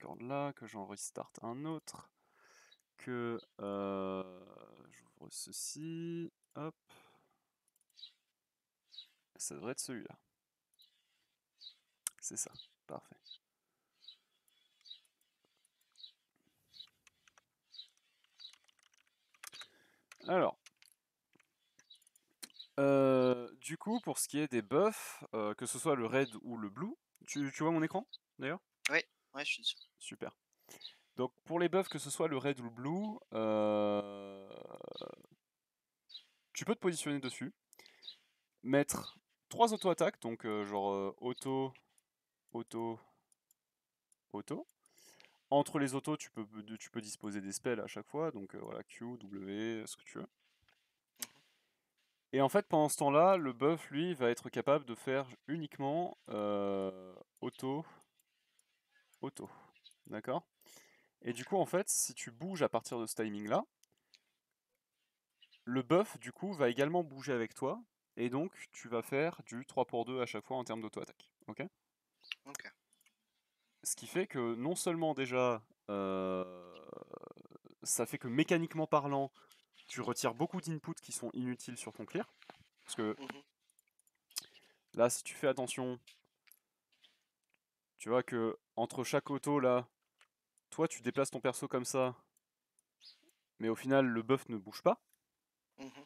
record là, que j'en restart un autre, que j'ouvre ceci, hop. Ça devrait être celui-là. C'est ça, parfait. Alors, du coup, pour ce qui est des buffs, que ce soit le red ou le blue, tu vois mon écran d'ailleurs? Oui, ouais, je suis dessus. Super. Donc pour les buffs, que ce soit le red ou le blue, tu peux te positionner dessus, mettre 3 auto-attaques, donc genre auto, auto, auto. Entre les autos, tu peux disposer des spells à chaque fois, donc voilà, Q, W, ce que tu veux. Et en fait, pendant ce temps-là, le buff, lui, va être capable de faire uniquement auto, auto. D'accord? Et du coup, en fait, si tu bouges à partir de ce timing-là, le buff, du coup, va également bouger avec toi. Et donc, tu vas faire du 3 pour 2 à chaque fois en termes d'auto-attaque. Ok? Ok. Ce qui fait que non seulement déjà, ça fait que mécaniquement parlant, tu retires beaucoup d'inputs qui sont inutiles sur ton clear. Parce que Mhm. là, si tu fais attention, tu vois que entre chaque auto là, toi tu déplaces ton perso comme ça, mais au final le buff ne bouge pas. Mhm.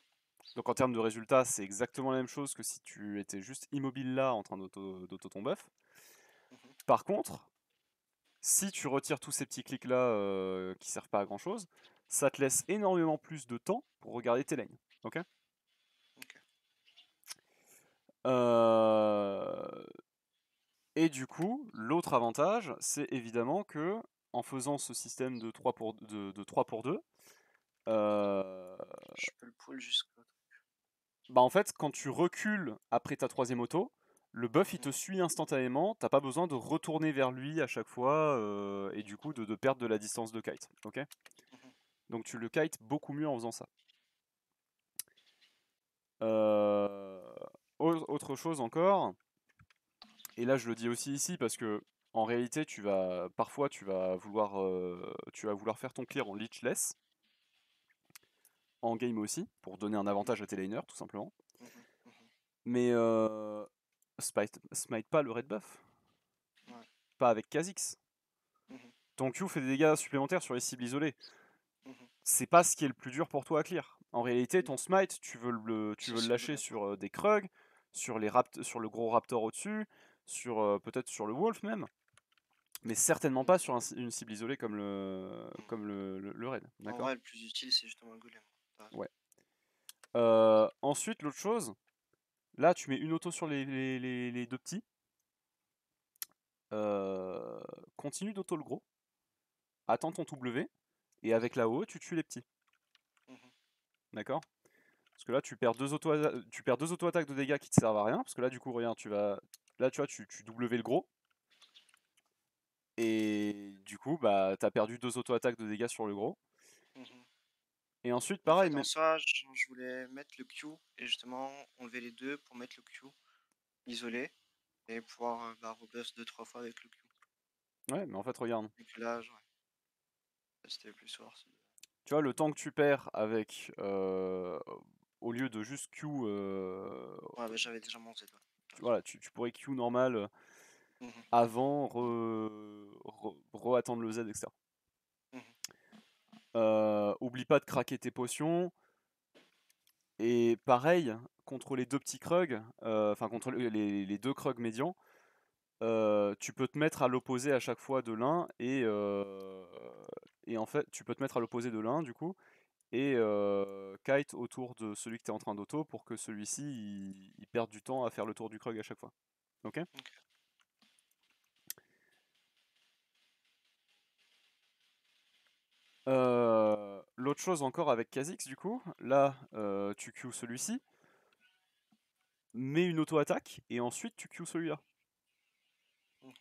Donc en termes de résultats, c'est exactement la même chose que si tu étais juste immobile là en train d'auto ton buff. Mhm. Par contre, si tu retires tous ces petits clics là qui servent pas à grand chose, ça te laisse énormément plus de temps pour regarder tes lanes. Ok? Ok. Euh, Et du coup, l'autre avantage, c'est évidemment que en faisant ce système de 3 pour 2, Je peux le pull jusqu'au. bah en fait, quand tu recules après ta troisième auto, le buff il te Mhm. suit instantanément, t'as pas besoin de retourner vers lui à chaque fois, et du coup de perdre de la distance de kite, ok? Mhm. Donc tu le kites beaucoup mieux en faisant ça. Euh, Autre chose encore, et là je le dis aussi ici parce que en réalité parfois tu vas vouloir faire ton clear en leechless, en game aussi, pour donner un avantage à tes laners, tout simplement. Mhm. Mhm. Mais smite pas le red buff. Ouais. Pas avec Kha'Zix. Mhm. Ton Q fait des dégâts supplémentaires sur les cibles isolées. Mhm. C'est pas ce qui est le plus dur pour toi à clear. En réalité, ton Non, smite, tu c'est veux le sur le lâcher red. sur des Krug, sur sur le gros raptor au-dessus, sur peut-être sur le wolf même, mais certainement pas sur une cible isolée comme Mhm. le raid. En D'accord? vrai, le plus utile, c'est justement le golem. T'as raison. Ouais. Ensuite, l'autre chose, là tu mets une auto sur les deux petits. Euh, Continue d'auto le gros, attends ton W, et avec la O, tu tues les petits. Mhm. D'accord? Parce que là, tu perds deux auto-attaques de dégâts qui te servent à rien. Parce que là, du coup, regarde, là, tu vois, tu W le gros. Et du coup, bah, t'as perdu deux auto-attaques de dégâts sur le gros. Mhm. Et ensuite, En pareil, fait, en même. soi, je voulais mettre le Q et justement enlever les deux pour mettre le Q isolé et pouvoir bah, reburst 2-3 fois avec le Q. Ouais, mais en fait, regarde. Et puis là, c'était plus source. Tu vois, le temps que tu perds avec. Au lieu de juste Q. Ouais, bah, j'avais déjà mon Z. Ouais. Voilà, tu pourrais Q normal Mhm. avant, re-attendre le Z, etc. Mhm. Oublie pas de craquer tes potions. Et pareil, contre les deux petits Krug, enfin contre les deux Krug médians, tu peux te mettre à l'opposé à chaque fois de l'un et en fait tu peux te mettre à l'opposé de l'un du coup et kite autour de celui que tu es en train d'auto pour que celui-ci il perde du temps à faire le tour du Krug à chaque fois. Ok? Ok. L'autre chose encore avec Kha'Zix du coup, là tu Q celui-ci, mets une auto-attaque et ensuite tu Q celui-là. Mhm.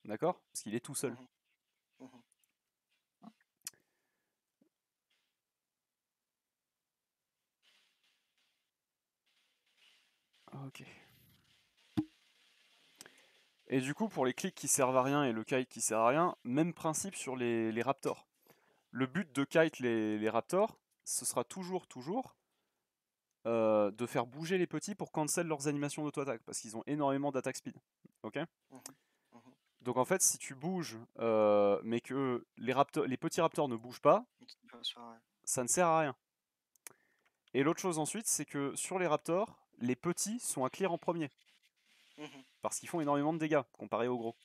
D'accord? Parce qu'il est tout seul. Mhm. Mhm. Ok. Et du coup, pour les clics qui servent à rien et le kite qui sert à rien, même principe sur les raptors. Le but de kite les raptors, ce sera toujours de faire bouger les petits pour cancel leurs animations d'auto-attaque, parce qu'ils ont énormément d'attaque speed. Ok. Mhm. Mhm. Donc en fait, si tu bouges, mais que les petits raptors ne bougent pas, C'est pas ça, ouais. ça ne sert à rien. Et l'autre chose ensuite, c'est que sur les raptors, les petits sont à clear en premier, Mhm. parce qu'ils font énormément de dégâts comparé au gros.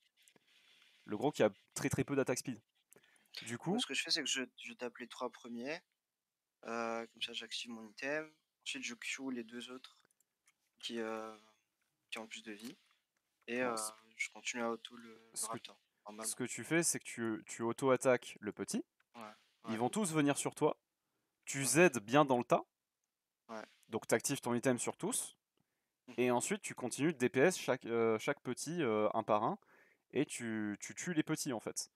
Le gros qui a très peu d'attaque speed. Du Moi, coup, ce que je fais, c'est que je tape les 3 premiers. Comme ça, j'active mon item. Ensuite, je Q les 2 autres qui, euh, qui ont plus de vie. Et alors, je continue à auto le ce que, raptor, ce normalement. que tu fais, c'est que tu auto-attaques le petit, Ouais, ils ouais, vont tous venir sur toi, tu mhm, Z bien dans le tas, ouais. donc tu actives ton item sur tous, Mhm. et ensuite tu continues de DPS chaque petit un par un, et tu tues les petits en fait.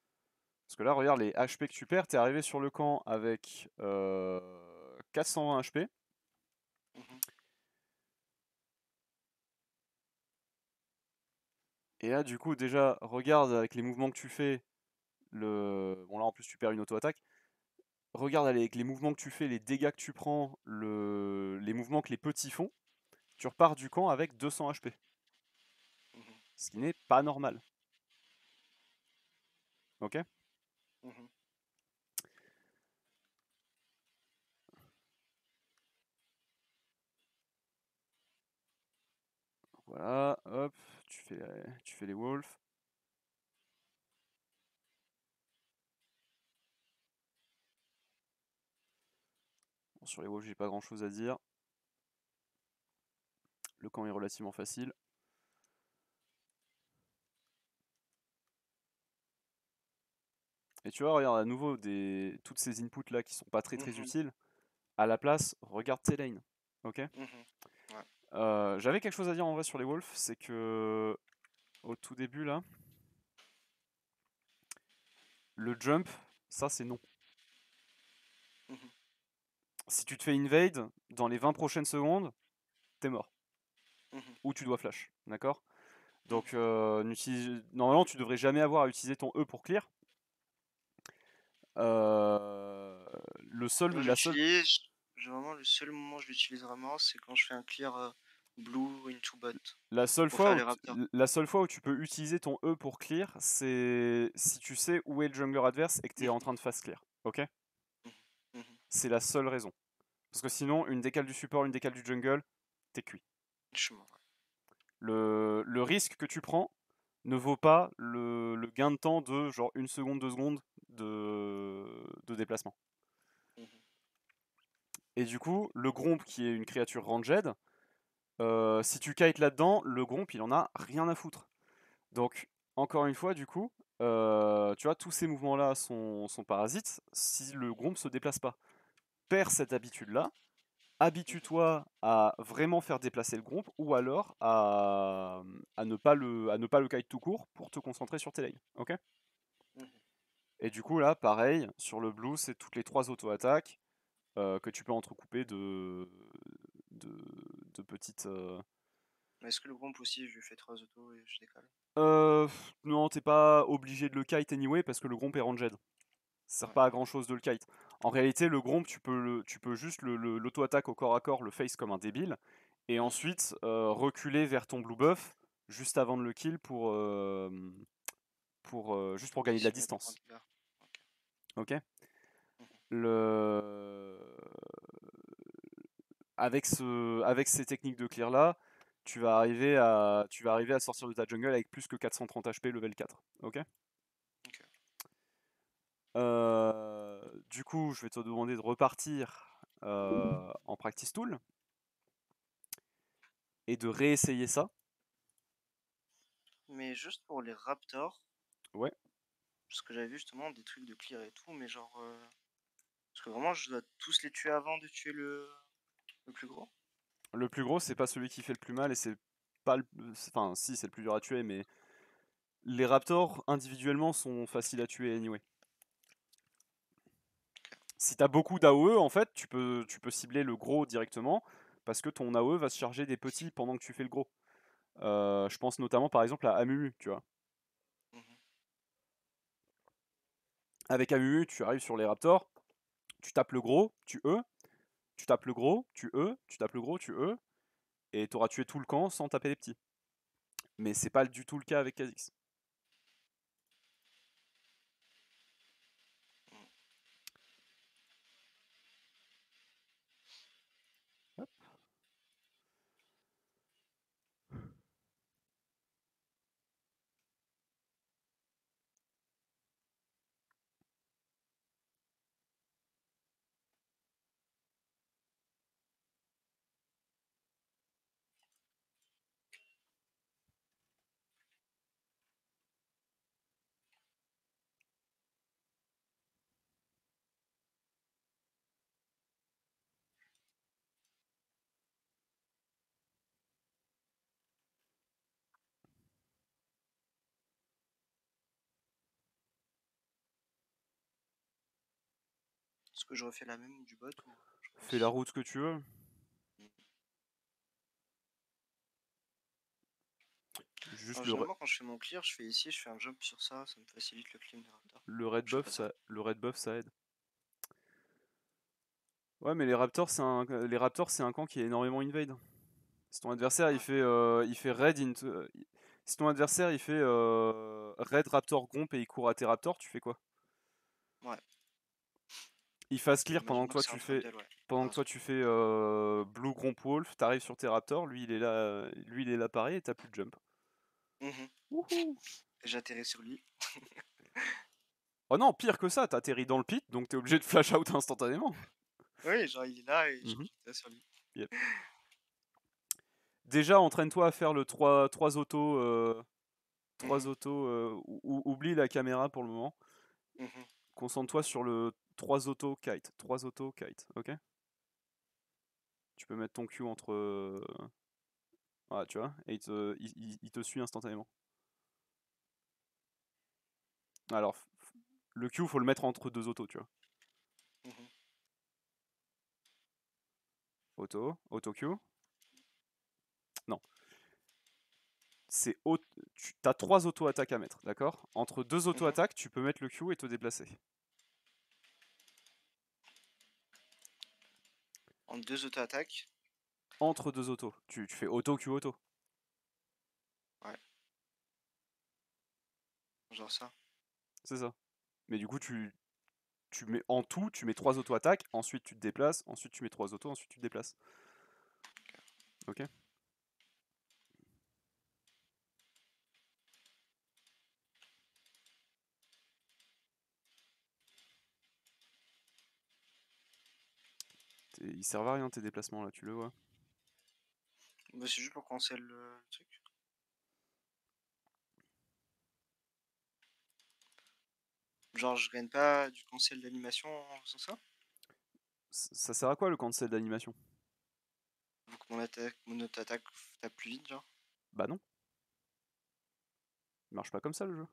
Parce que là, regarde les HP que tu perds, t'es arrivé sur le camp avec 420 HP. Mhm. Et là, du coup, déjà, regarde avec les mouvements que tu fais. Bon, là, en plus, tu perds une auto-attaque. Regarde avec les mouvements que tu fais, les dégâts que tu prends, les mouvements que les petits font. Tu repars du camp avec 200 HP. Mhm. Ce qui n'est pas normal. Ok. Mhm. Voilà, hop, tu fais les wolves. Bon, sur les wolves, j'ai pas grand chose à dire. Le camp est relativement facile. Et tu vois, regarde à nouveau toutes ces inputs là qui sont pas très Mhm. utiles. À la place, regarde tes lanes. Ok. Mhm. Ouais. J'avais quelque chose à dire en vrai sur les wolves, c'est que au tout début là, le jump, ça c'est non. Mhm. Si tu te fais invade, dans les 20 prochaines secondes, t'es mort. Mhm. Ou tu dois flash, d'accord. Donc Mhm. normalement tu devrais jamais avoir à utiliser ton E pour clear. Moi, La seule, vraiment, le seul moment où je l'utilise vraiment, c'est quand je fais un clear blue into bot la seule pour fois faire où les raptors. la seule fois où tu peux utiliser ton E pour clear, c'est si tu sais où est le jungler adverse et que tu es en Mhm. train de fast clear. Ok. Mhm. Mhm. C'est la seule raison. Parce que sinon, une décale du support, une décale du jungle, t'es cuit. Je suis mort, Le risque que tu prends ne vaut pas le gain de temps de genre 1 seconde, 2 secondes de déplacement. ouais. Mhm. Et du coup, le Gromp qui est une créature ranged, si tu kites là-dedans, le Gromp il en a rien à foutre. Donc, encore une fois, du coup, tu vois, tous ces mouvements-là sont parasites si le Gromp se déplace pas. Perds cette habitude-là, Mhm. habitue-toi à vraiment faire déplacer le Gromp ou alors à ne pas le kite tout court pour te concentrer sur tes lanes. Ok. Mhm. Et du coup, là, pareil, sur le blue, c'est toutes les 3 auto-attaques que tu peux entrecouper de, de petites. Mais est-ce que le groupe aussi, je lui fais 3 autos et je décale? Non, t'es pas obligé de le kite anyway parce que le Gromp est ranged. Ça sert Ouais, pas à ok. grand chose de le kite. En réalité, le Gromp, tu peux juste l'auto-attaque au corps à corps, le face comme un débile, et Mhm. ensuite reculer vers ton blue buff juste avant de le kill juste pour gagner de la Additionner 3 distance. dégâts. Ok. Ok. Mhm. Le... Avec ces techniques de clear là, tu vas arriver à sortir de ta jungle avec plus que 430 HP level 4. Ok. Ok. Du coup, je vais te demander de repartir en practice tool et de réessayer ça. Mais juste pour les raptors, Ouais. parce que j'avais vu justement des trucs de clear et tout, mais genre. Parce que vraiment, je dois tous les tuer avant de tuer le plus gros. Le plus gros, c'est pas celui qui fait le plus mal et c'est pas enfin, si, c'est le plus dur à tuer, mais les raptors individuellement sont faciles à tuer anyway. Si t'as beaucoup d'AOE, en fait, tu peux cibler le gros directement parce que ton AOE va se charger des petits pendant que tu fais le gros. Je pense notamment par exemple à Amumu, tu vois. Mhm. Avec Amumu, tu arrives sur les Raptors, tu tapes le gros, tu E, tu tapes le gros, tu E, tu tapes le gros, tu E, et t'auras tué tout le camp sans taper les petits. Mais c'est pas du tout le cas avec Kha'Zix. Est-ce que je refais la même du bot ou je Fais la pense. route que tu veux. Juste Alors, généralement, quand je fais mon clear, je fais ici, je fais un jump sur ça, ça me facilite le clean des Raptors. le red Je fais buff, pas ça. le red buff, ça aide. Ouais, mais les Raptors, c'est un camp qui est énormément invade. Si ton adversaire Ouais. il fait raid into, si ton adversaire il fait raid raptor gomp et il court à tes raptors, tu fais quoi? Ouais. Il fast clear Imaginons que c'est un trundle, ouais. pendant T'as que toi raison. tu fais blue gromp wolf, t'arrives sur tes raptors, lui il est là pareil et t'as plus de jump. Mhm. Wouhou! Et j'atterris sur lui. Oh non, pire que ça, t'atterris dans le pit, donc t'es obligé de flash out instantanément. Oui, genre il est là et Mhm. j'atterris sur lui. Yep. Déjà, entraîne-toi à faire le 3 autos, Mhm. oublie la caméra pour le moment. Mhm. Concentre-toi sur le 3 auto kite. 3 auto kite, ok? Tu peux mettre ton Q entre. Voilà, tu vois, et il te suit instantanément. Alors, le Q, faut le mettre entre deux autos, tu vois. Mhm. Auto, auto Q. Non. Tu as 3 auto-attaques à mettre, d'accord? Entre deux Mhm. auto-attaques, tu peux mettre le Q et te déplacer. En deux auto-attaques. Entre deux autos. Tu fais auto Q auto. Ouais. Genre ça. C'est ça. Mais du coup, tu mets en tout, tu mets 3 auto-attaques, ensuite tu te déplaces, ensuite tu mets 3 autos, ensuite tu te déplaces. Ok? Ils servent à rien tes déplacements là, tu le vois. Bah, c'est juste pour cancel le truc. Genre, je gagne pas du cancel d'animation en faisant ça. Ça sert à quoi le cancel d'animation? Faut que mon auto-attaque tape plus vite, genre. Bah non, il marche pas comme ça le jeu.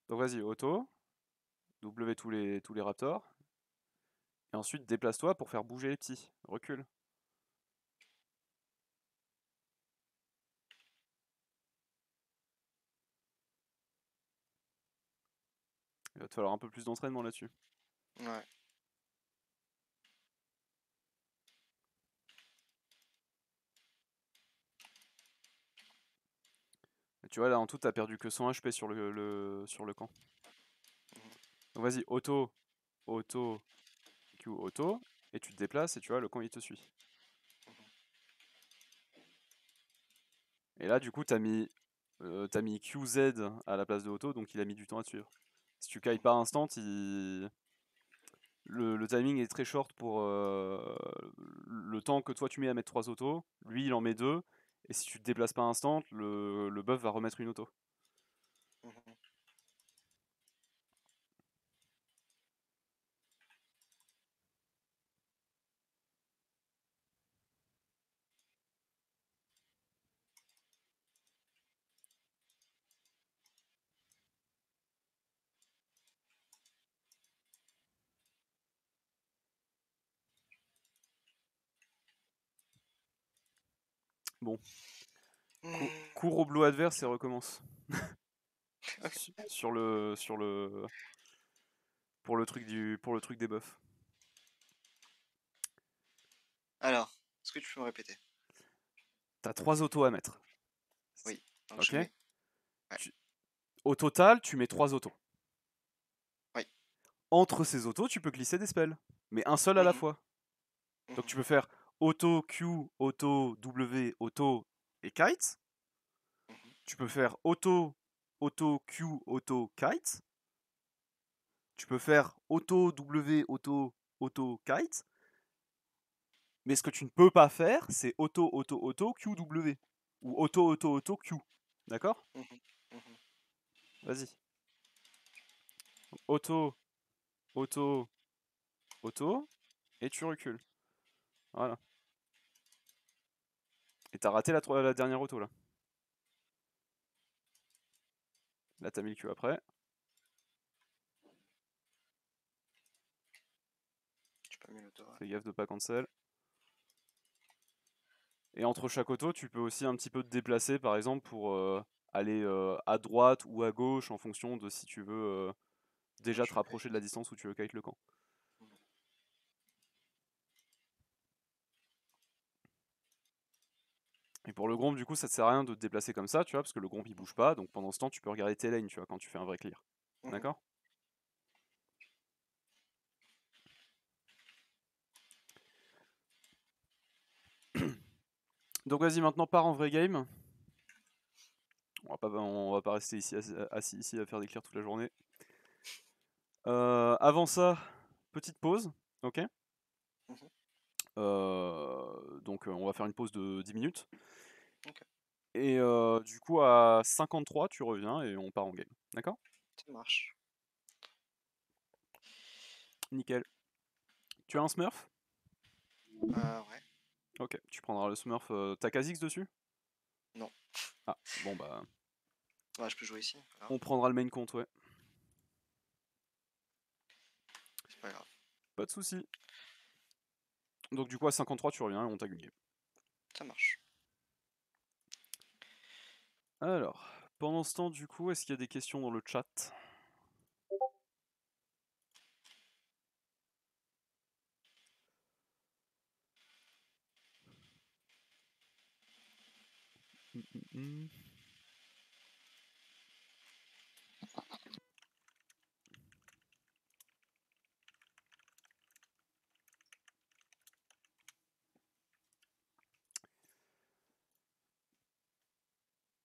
Donc vas-y, auto, W tous les raptors, et ensuite déplace-toi pour faire bouger les petits. Recule. Il va te falloir un peu plus d'entraînement là-dessus. Ouais. Et tu vois là en tout t'as perdu que 100 HP sur sur le camp. Donc vas-y, auto, auto, Q, auto, et tu te déplaces et tu vois le camp il te suit. Et là du coup t'as mis QZ à la place de auto, donc il a mis du temps à te suivre. Si tu kites pas instant, le timing est très short pour le temps que toi tu mets à mettre 3 autos, lui il en met 2, et si tu te déplaces pas instant, le buff va remettre une auto. Mhm. Bon, Cours au blue adverse et recommence. Ok. Sur le pour le truc des buffs. Alors, est-ce que tu peux me répéter? T'as 3 autos à mettre. Oui, donc je Ok. mets. Ouais. Au total, tu mets 3 autos. Oui. Entre ces autos, tu peux glisser des spells, mais un seul à la Mhm, fois. Donc mhm, tu peux faire auto Q, auto W, auto et kite. mhm. Tu peux faire auto, auto Q, auto kite. Tu peux faire auto W, auto, auto kite. Mais ce que tu ne peux pas faire, c'est auto, auto, auto, Q, W. Ou auto, auto, auto, Q. D'accord? Mhm, mhm. Vas-y. Auto, auto, auto. Et tu recules. Voilà. Et t'as raté la dernière auto là. Là t'as mis le Q après. J'ai pas mis l'auto. Ouais. Fais gaffe de pas cancel. Et entre chaque auto, tu peux aussi un petit peu te déplacer, par exemple, pour aller à droite ou à gauche en fonction de si tu veux Moi, déjà je te vais pas rapprocher de la hésiter. distance où tu veux kite le camp. Mhm. Et pour le gromp, du coup, ça te sert à rien de te déplacer comme ça, tu vois, parce que le gromp il bouge pas, donc pendant ce temps, tu peux regarder tes lanes, tu vois, quand tu fais un vrai clear. Mhm. D'accord? Donc vas-y, maintenant pars en vrai game. On va pas rester ici assis ici à faire des clears toute la journée. Avant ça, petite pause, ok? Mhm. Donc on va faire une pause de 10 minutes. Ok, Et du coup, à 53, tu reviens et on part en game. D'accord? ça marche. Nickel. Tu as un smurf? Ouais. Ok, tu prendras le smurf. T'as Kha'Zix dessus? Non. Ah, bon bah, Ouais, je peux jouer ici. Voilà. on prendra le main compte, ouais. C'est pas grave. Pas de soucis. Donc du coup, à 53, tu reviens et on tag une game. Ça marche. Alors, pendant ce temps, du coup, est-ce qu'il y a des questions dans le chat?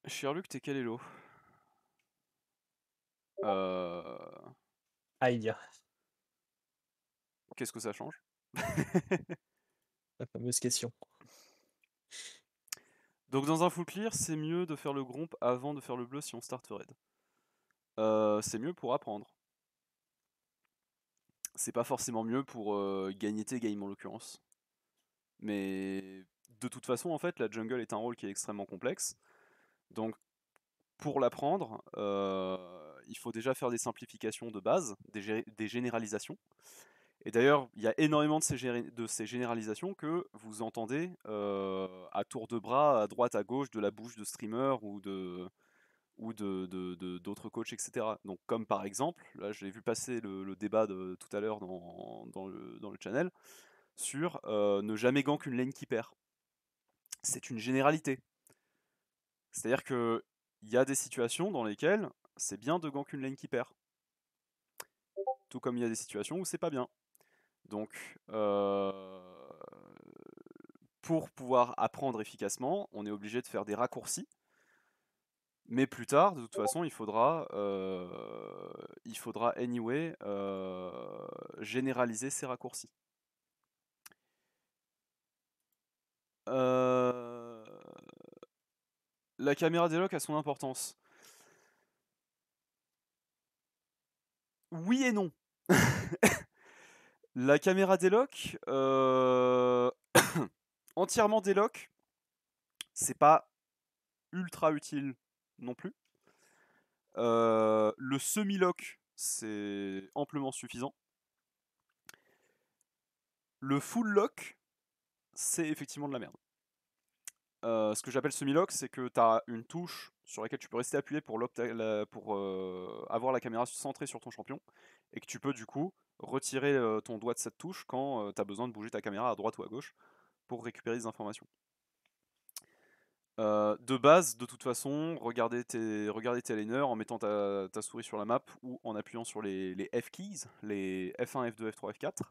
Sherlock, t'es quel elo? Aïe, Qu'est-ce que ça change? la fameuse question. Donc dans un full clear, c'est mieux de faire le gromp avant de faire le bleu si on start raid. C'est mieux pour apprendre. C'est pas forcément mieux pour gagner tes games en l'occurrence. Mais de toute façon, en fait, la jungle est un rôle qui est extrêmement complexe. Donc pour l'apprendre, il faut déjà faire des simplifications de base, des généralisations. Et d'ailleurs, il y a énormément de ces généralisations que vous entendez à tour de bras, à droite, à gauche, de la bouche de streamers ou d'autres coachs, etc. Donc comme par exemple, là j'ai vu passer le débat de tout à l'heure dans le channel, sur ne jamais gank une lane qui perd. C'est une généralité. C'est-à-dire que il y a des situations dans lesquelles c'est bien de gank une lane qui perd. Tout comme il y a des situations où c'est pas bien. Donc pour pouvoir apprendre efficacement, on est obligé de faire des raccourcis. Mais plus tard, de toute façon, il faudra anyway généraliser ces raccourcis. La caméra délock a son importance. Oui et non. La caméra délock, entièrement délock, c'est pas ultra utile non plus. Le semi-lock, c'est amplement suffisant. Le full lock, c'est effectivement de la merde. Ce que j'appelle semi-lock, c'est que tu as une touche sur laquelle tu peux rester appuyé pour avoir la caméra centrée sur ton champion, et que tu peux du coup retirer ton doigt de cette touche quand tu as besoin de bouger ta caméra à droite ou à gauche pour récupérer des informations. De base, de toute façon, regardez tes laners en mettant ta souris sur la map ou en appuyant sur les F-keys, les F1, F2, F3, F4.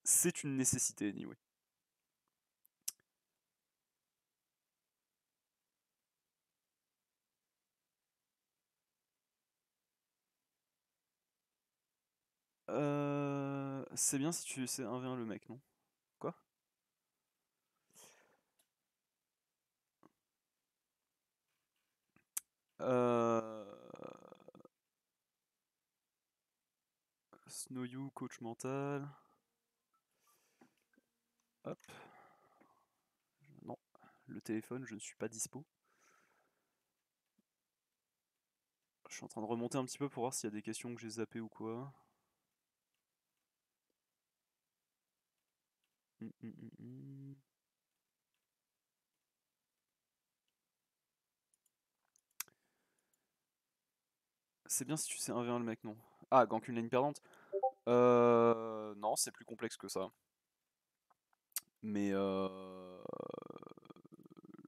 C'est une nécessité, anyway. C'est bien si tu sais 1v1 le mec, non? Quoi? Snowyou, coach mental. Hop. Non, le téléphone, je ne suis pas dispo. Je suis en train de remonter un petit peu pour voir s'il y a des questions que j'ai zappées ou quoi. C'est bien si tu sais 1v1 le mec, non? Ah, gank une ligne perdante? Non, c'est plus complexe que ça. Mais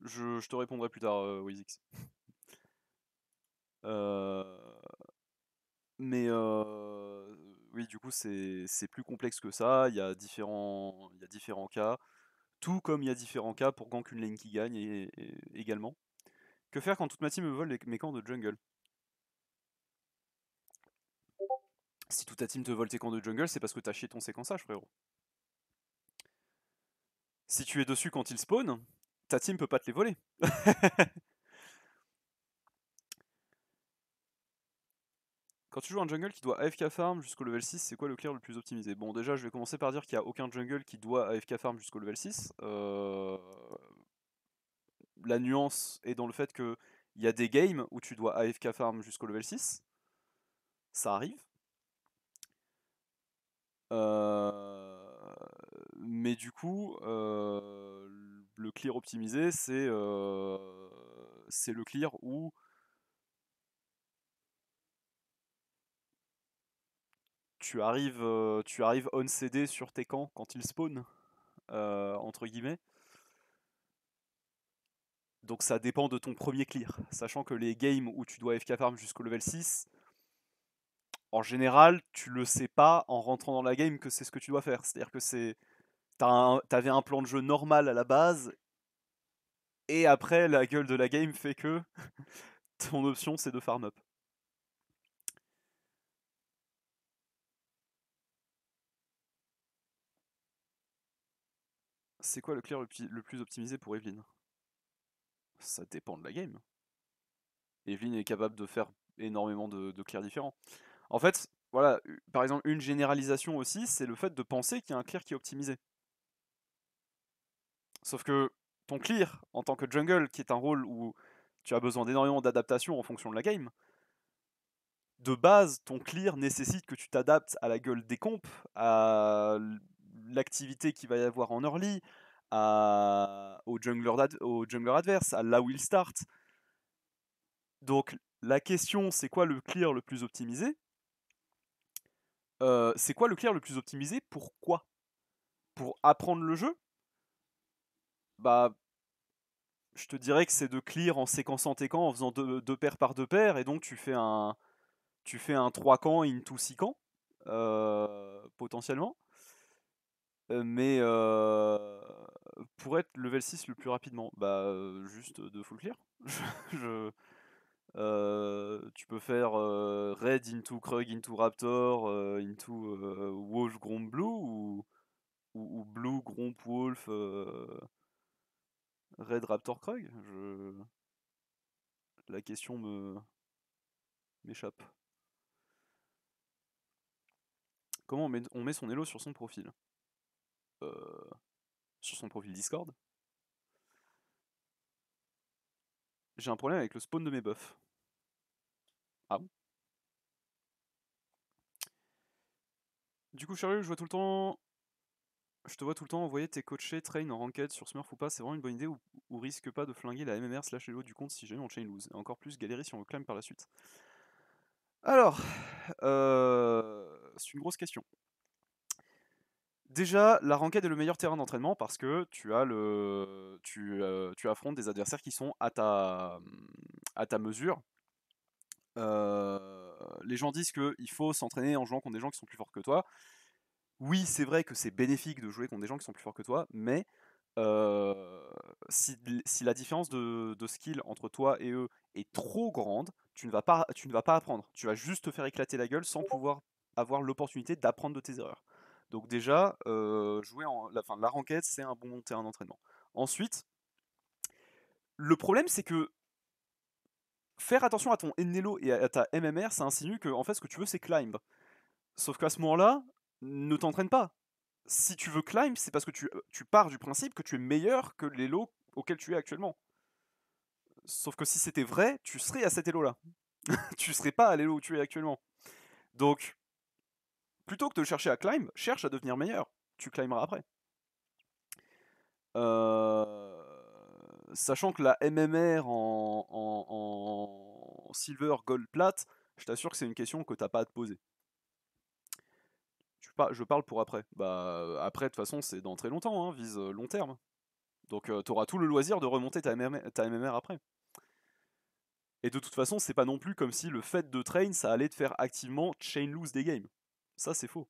je te répondrai plus tard, Wizix. Mais oui, du coup, c'est plus complexe que ça. Il y a différents cas. Tout comme il y a différents cas pour gank une lane qui gagne également. Que faire quand toute ma team me vole mes camps de jungle? Si toute ta team te vole tes camps de jungle, c'est parce que t'as chié ton séquençage, frérot. Si tu es dessus quand ils spawn, ta team peut pas te les voler. Quand tu joues un jungle qui doit AFK farm jusqu'au level 6, c'est quoi le clear le plus optimisé? Bon, déjà, je vais commencer par dire qu'il n'y a aucun jungle qui doit AFK farm jusqu'au level 6. La nuance est dans le fait qu'il y a des games où tu dois AFK farm jusqu'au level 6. Ça arrive. Mais du coup, le clear optimisé, c'est le clear où tu arrives on CD sur tes camps quand ils spawn, entre guillemets. Donc ça dépend de ton premier clear, sachant que les games où tu dois FK farm jusqu'au level 6, en général, tu le sais pas en rentrant dans la game que c'est ce que tu dois faire. C'est-à-dire que t'avais un plan de jeu normal à la base, et après la gueule de la game fait que ton option c'est de farm up. C'est quoi le clear le plus optimisé pour Evelyn? Ça dépend de la game. Evelyn est capable de faire énormément de clears différents. En fait, voilà, par exemple, une généralisation aussi, c'est le fait de penser qu'il y a un clear qui est optimisé. Sauf que ton clear, en tant que jungle, qui est un rôle où tu as besoin d'énormément d'adaptation en fonction de la game, de base, ton clear nécessite que tu t'adaptes à la gueule des comps, à l'activité qu'il va y avoir en early, au jungler adverse, à là où il start. Donc la question, c'est quoi le clear le plus optimisé? C'est quoi le clear le plus optimisé? Pourquoi? Pour apprendre le jeu? Bah, je te dirais que c'est de clear en séquençant tes camps, en faisant deux paires par deux paires, et donc tu fais un 3 camps into 6 camps, potentiellement. Mais pour être level 6 le plus rapidement, bah juste de full clear. Tu peux faire Red into Krug into Raptor into Wolf Gromp Blue ou Blue Gromp Wolf Red Raptor Krug. La question m'échappe. Comment on met son elo sur son profil? Sur son profil Discord. J'ai un problème avec le spawn de mes buffs. Ah bon? Du coup, Charlie, je vois tout le temps Je te vois tout le temps envoyer tes coachés train en ranked sur Smurf ou pas, c'est vraiment une bonne idée ou risque pas de flinguer la MMR slash Elo du compte si jamais on chain lose. Et encore plus galérer si on le climb par la suite. Alors, c'est une grosse question. Déjà, la ranked est le meilleur terrain d'entraînement parce que tu affrontes des adversaires qui sont à ta mesure. Les gens disent qu'il faut s'entraîner en jouant contre des gens qui sont plus forts que toi. Oui, c'est vrai que c'est bénéfique de jouer contre des gens qui sont plus forts que toi, mais si la différence de skill entre toi et eux est trop grande, tu ne vas pas apprendre. Tu vas juste te faire éclater la gueule sans pouvoir avoir l'opportunité d'apprendre de tes erreurs. Donc déjà, jouer la ranked, c'est un bon terrain d'entraînement. Ensuite, le problème, c'est que faire attention à ton NLO et à ta MMR, ça insinue que en fait, ce que tu veux, c'est climb. Sauf qu'à ce moment-là, ne t'entraîne pas. Si tu veux climb, c'est parce que tu pars du principe que tu es meilleur que l'elo auquel tu es actuellement. Sauf que si c'était vrai, tu serais à cet elo-là. Tu serais pas à l'elo où tu es actuellement. Donc, plutôt que de chercher à climb, cherche à devenir meilleur. Tu climberas après. Sachant que la MMR en silver, gold, plate, je t'assure que c'est une question que t'as pas à te poser. Je parle pour après. Bah après, de toute façon, c'est dans très longtemps, hein, vise long terme. Donc t'auras tout le loisir de remonter ta MMR après. Et de toute façon, c'est pas non plus comme si le fait de train, ça allait te faire activement chain lose des games. Ça, c'est faux.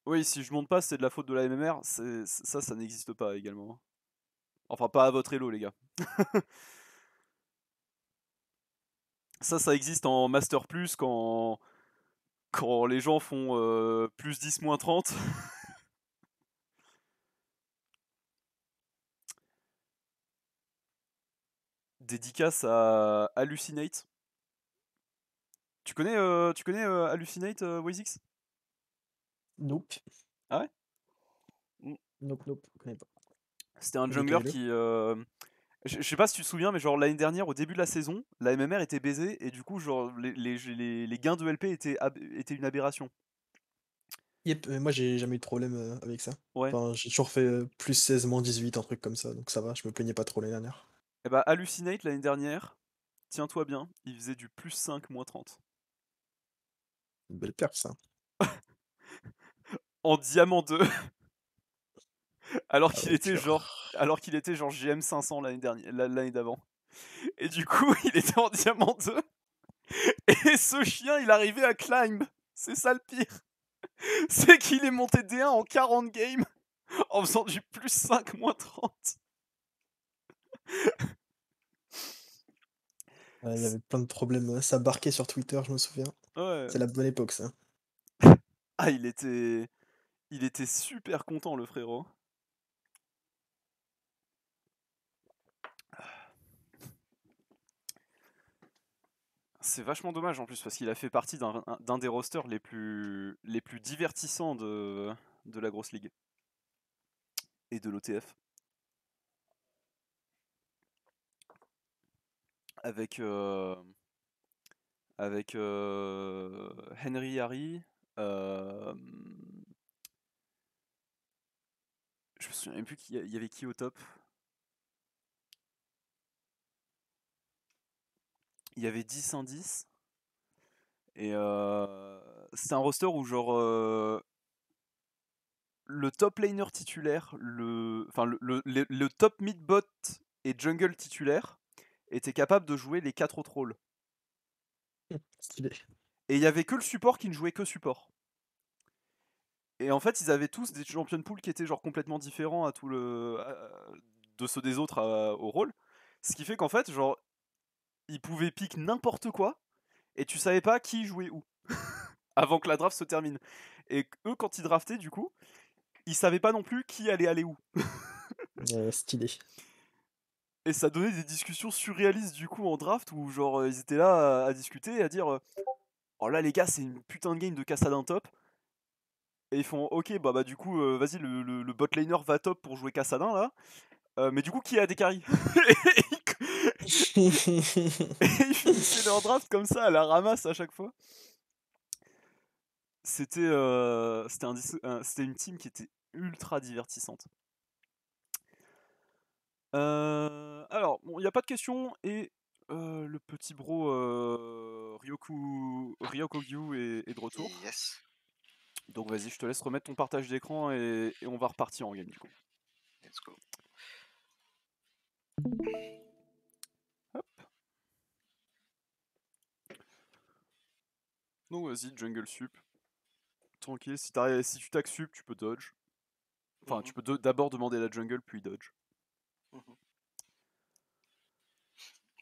Oui, si je monte pas, c'est de la faute de la MMR. Ça n'existe pas également. Enfin, pas à votre elo, les gars. Ça existe en Master Plus quand les gens font plus 10, moins 30. Dédicace à Hallucinate. Tu connais Hallucinate, Wazix? Nope. Ah ouais? Nope, je connais pas. C'était un Je jungler connais. qui... Je sais pas si tu te souviens, mais genre l'année dernière, au début de la saison, la MMR était baisée et du coup, genre les gains de LP étaient une aberration. Yep, moi j'ai jamais eu de problème avec ça. Ouais. Enfin, j'ai toujours fait plus 16, moins 18, un truc comme ça, donc ça va, je me plaignais pas trop l'année dernière. Et bah, Hallucinate l'année dernière, tiens-toi bien, il faisait du plus 5, moins 30. Une belle perf ça. En diamant 2, alors Ah qu'il ouais, était dur. genre GM 500 l'année d'avant. Et du coup, il était en diamant 2. Et ce chien, il arrivait à climb. C'est ça le pire. C'est qu'il est monté D1 en 40 games en faisant du plus 5, moins 30. Il y avait plein de problèmes, ça barquait sur Twitter, je me souviens. Ouais. C'est la bonne époque ça. Ah, il était super content, le frérot. C'est vachement dommage en plus parce qu'il a fait partie d'un des rosters les plus divertissants de la grosse ligue et de l'OTF. Avec Henry Harry, je me souviens même plus il y avait qui au top. Il y avait 10 indices. Et c'est un roster où genre le top laner titulaire, le top mid bot et jungle titulaire étaient capables de jouer les 4 autres rôles. Stylé. Et il y avait que le support qui ne jouait que support. Et en fait, ils avaient tous des champion pool qui étaient genre complètement différents de ceux des autres au rôle. Ce qui fait qu'en fait, genre, ils pouvaient pick n'importe quoi et tu savais pas qui jouait où avant que la draft se termine. Et eux, quand ils draftaient, du coup, ils savaient pas non plus qui allait aller où. Stylé. Et ça donnait des discussions surréalistes du coup en draft où genre ils étaient là à discuter, à dire oh là les gars c'est une putain de game de Kassadin top. Et ils font ok bah du coup vas-y le bot laner va top pour jouer Kassadin là. Mais du coup qui a des carries? Et ils finissaient leur draft comme ça, à la ramasse à chaque fois. C'était une team qui était ultra divertissante. Alors, bon, il n'y a pas de questions, et le petit bro Ryokogyu est de retour. Yes. Donc vas-y, je te laisse remettre ton partage d'écran et on va repartir en game du coup. Let's go. Hop. Donc vas-y, jungle sup. Tranquille, si tu tags sup, tu peux dodge. Enfin, tu peux d'abord demander la jungle, puis dodge.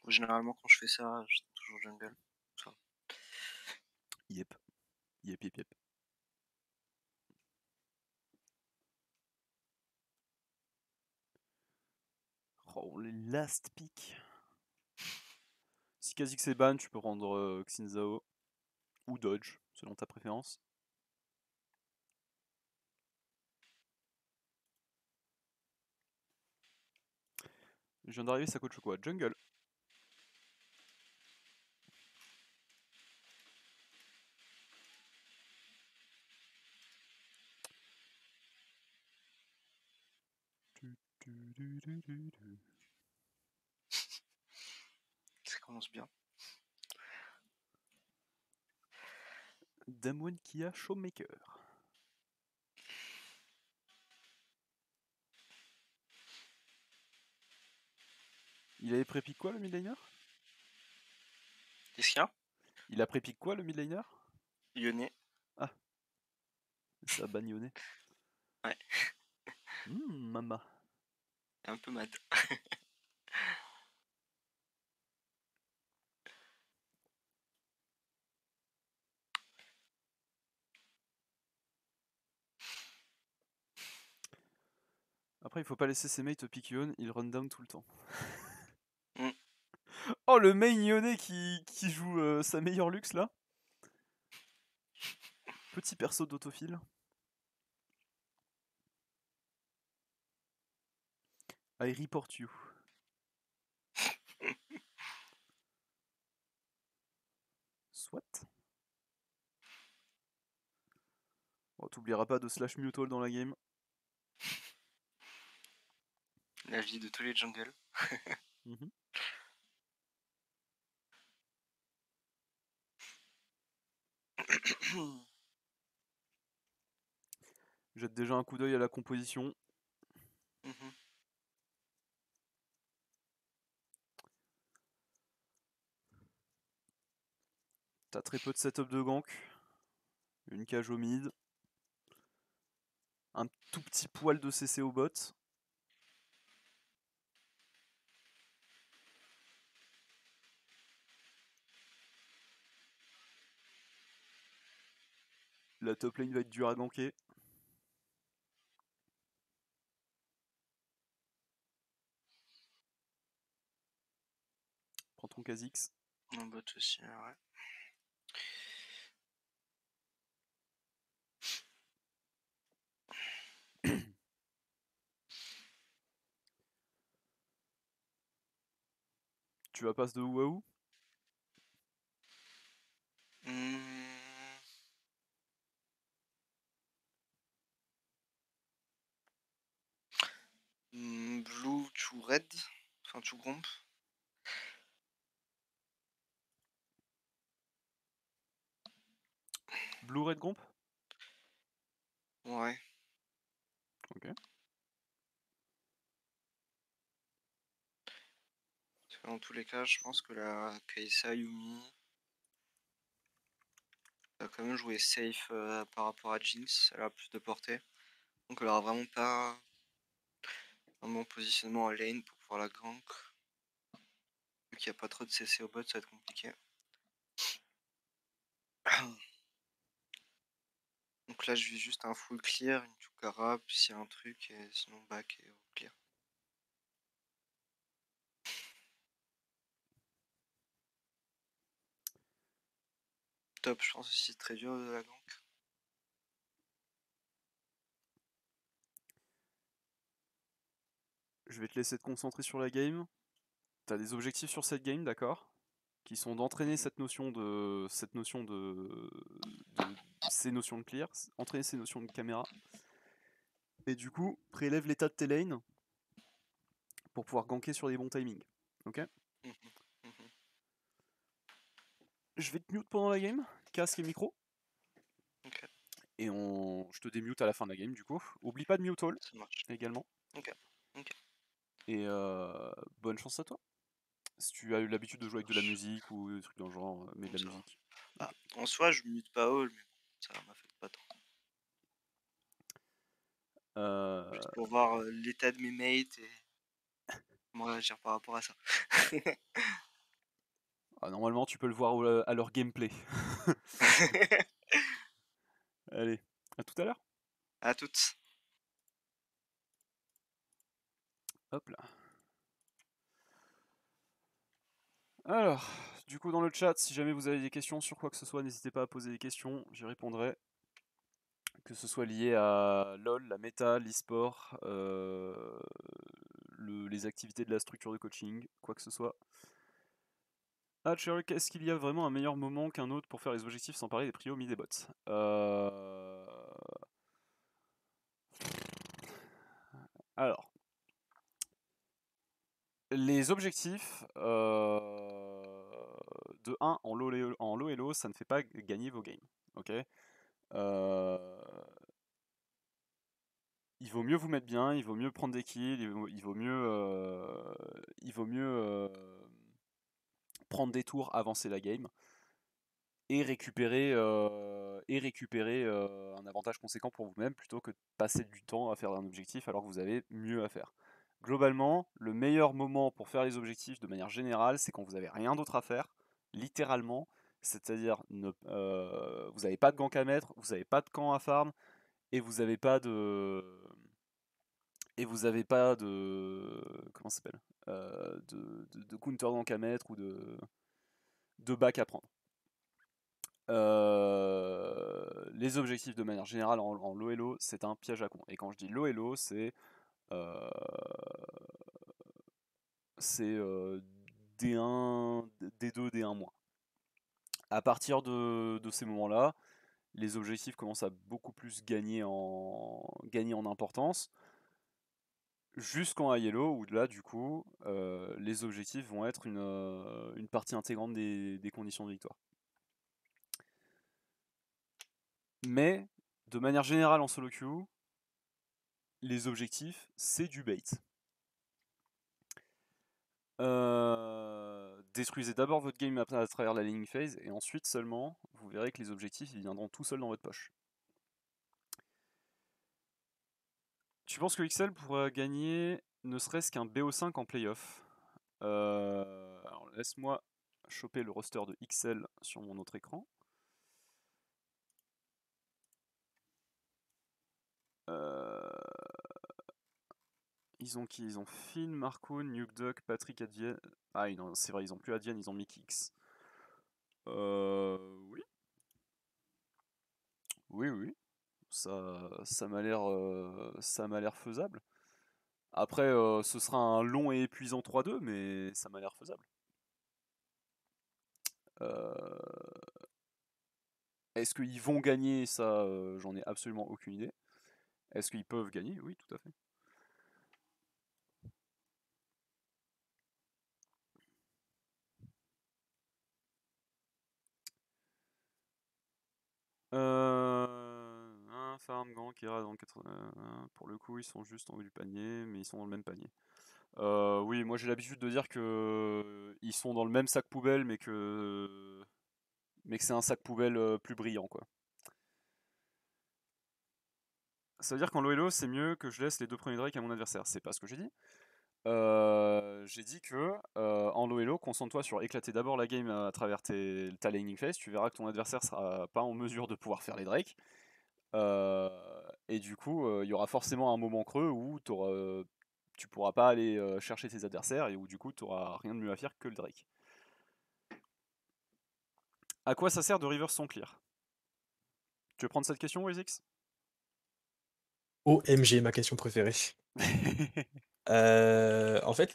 Généralement, quand je fais ça, je toujours jungle. Ça. Yep. Yep, yep, yep. Oh, les last pick. Si Kha'Zix est ban, tu peux rendre Xin ou dodge, selon ta préférence. Je viens d'arriver, ça coach quoi? Jungle. Ça commence bien. Damwon Kia Showmaker. Il avait prépique quoi le midlaner? Qu'est-ce qu'il y a? Il a prépique quoi le midlaner? Lyonnais. Ah. Ça a bagnonné. Ouais. Mama. Un peu mad. Après, il faut pas laisser ses mates pick you on, il run down tout le temps. Mm. Oh, le main lyonnais qui joue sa meilleure luxe là. Petit perso d'autophile. I report you. Soit. Bon, t'oublieras pas de slash mutual dans la game. La vie de tous les jungles. Jette déjà un coup d'œil à la composition. T'as très peu de setup de gank. Une cage au mid. Un tout petit poil de CC au bot. La top lane va être dure à ganker. Prends ton Kha'Zix. Un bot aussi, ouais. Tu vas passer de où à où? Blue to red. Enfin, to gromp. Blue red gromp? Ouais. Ok. Dans tous les cas, je pense que la Kai'Sa Yumi va quand même jouer safe par rapport à Jinx. Elle a plus de portée. Donc elle aura vraiment pas un bon positionnement en lane pour pouvoir la gank. Vu qu'il n'y a pas trop de CC au bot, ça va être compliqué. Donc là, je vis juste un full clear, une Chukara, puis s'il y a un truc, et sinon back et au clear. Top, je pense aussi c'est très dur de la gank. Je vais te laisser te concentrer sur la game. t'as des objectifs sur cette game, d'accord, qui sont d'entraîner ces notions de clear, entraîner ces notions de caméra, et du coup prélève l'état de tes lanes pour pouvoir ganker sur les bons timings. Ok. Je vais te mute pendant la game, casque et micro. Ok. Et je te démute à la fin de la game du coup. Oublie pas de mute all Ça marche. également. Ok. Ok. Et bonne chance à toi. Si tu as eu l'habitude de jouer avec de la marche. musique ou des trucs dans le genre, mets de la Ça va. musique. Ah, en soi, je mute pas all, mais bon, ça m'affecte pas trop. Juste pour voir l'état de mes mates et comment réagir par rapport à ça. Normalement, tu peux le voir à leur gameplay. Allez, à tout à l'heure. À toutes. Hop là. Alors, du coup, dans le chat, si jamais vous avez des questions sur quoi que ce soit, n'hésitez pas à poser des questions, j'y répondrai. Que ce soit lié à LoL, la méta, l'e-sport, les activités de la structure de coaching, quoi que ce soit. Ah, Cheruk, est-ce qu'il y a vraiment un meilleur moment qu'un autre pour faire les objectifs sans parler des prios mid et bots? Alors, les objectifs, de 1 en low elo, ça ne fait pas gagner vos games. Ok. Il vaut mieux vous mettre bien, il vaut mieux prendre des kills, il vaut mieux prendre des tours, avancer la game et récupérer un avantage conséquent pour vous-même plutôt que de passer du temps à faire un objectif alors que vous avez mieux à faire. Globalement, le meilleur moment pour faire les objectifs de manière générale, c'est quand vous n'avez rien d'autre à faire, littéralement, c'est-à-dire vous n'avez pas de gank à mettre, vous n'avez pas de camp à farm, et vous n'avez pas de... Comment ça s'appelle de counter gank à mettre ou de back à prendre. Les objectifs de manière générale en low elo, c'est un piège à con. Et quand je dis low elo, c'est D1, D2, D1-. À partir de ces moments-là, les objectifs commencent à beaucoup plus gagner en importance. Jusqu'en high elo, où là, du coup, les objectifs vont être une partie intégrante des conditions de victoire. Mais, de manière générale en solo queue, les objectifs, c'est du bait. Détruisez d'abord votre game à travers la laning phase, et ensuite seulement, vous verrez que les objectifs ils viendront tout seuls dans votre poche. Tu penses que XL pourra gagner ne serait-ce qu'un BO5 en playoff? Alors laisse-moi choper le roster de XL sur mon autre écran. Ils ont qui? Ils ont Finn, Marcoon, Nukeduck, Patrick, Advien. Ah non, c'est vrai, ils ont plus Advien, ils ont Mikix. Oui. Oui. Ça m'a l'air faisable. Après, ce sera un long et épuisant 3-2, mais ça m'a l'air faisable. Est-ce qu'ils vont gagner? Ça, j'en ai absolument aucune idée. Est-ce qu'ils peuvent gagner? Oui, tout à fait. Un farm grand qui ira dans 80. Pour le coup, ils sont juste en haut du panier, mais ils sont dans le même panier. Oui, moi j'ai l'habitude de dire que ils sont dans le même sac poubelle, mais que c'est un sac poubelle plus brillant, quoi. Ça veut dire qu'en low elo, c'est mieux que je laisse les 2 premiers drakes à mon adversaire. C'est pas ce que j'ai dit. J'ai dit que en low elo, concentre-toi sur éclater d'abord la game à travers ta laning phase. Tu verras que ton adversaire sera pas en mesure de pouvoir faire les drakes. Et du coup, il y aura forcément un moment creux où tu pourras pas aller chercher tes adversaires et où du coup, tu n'auras rien de mieux à faire que le drake. À quoi ça sert de reverse son clear? Tu veux prendre cette question, Wizix? OMG, ma question préférée. En fait,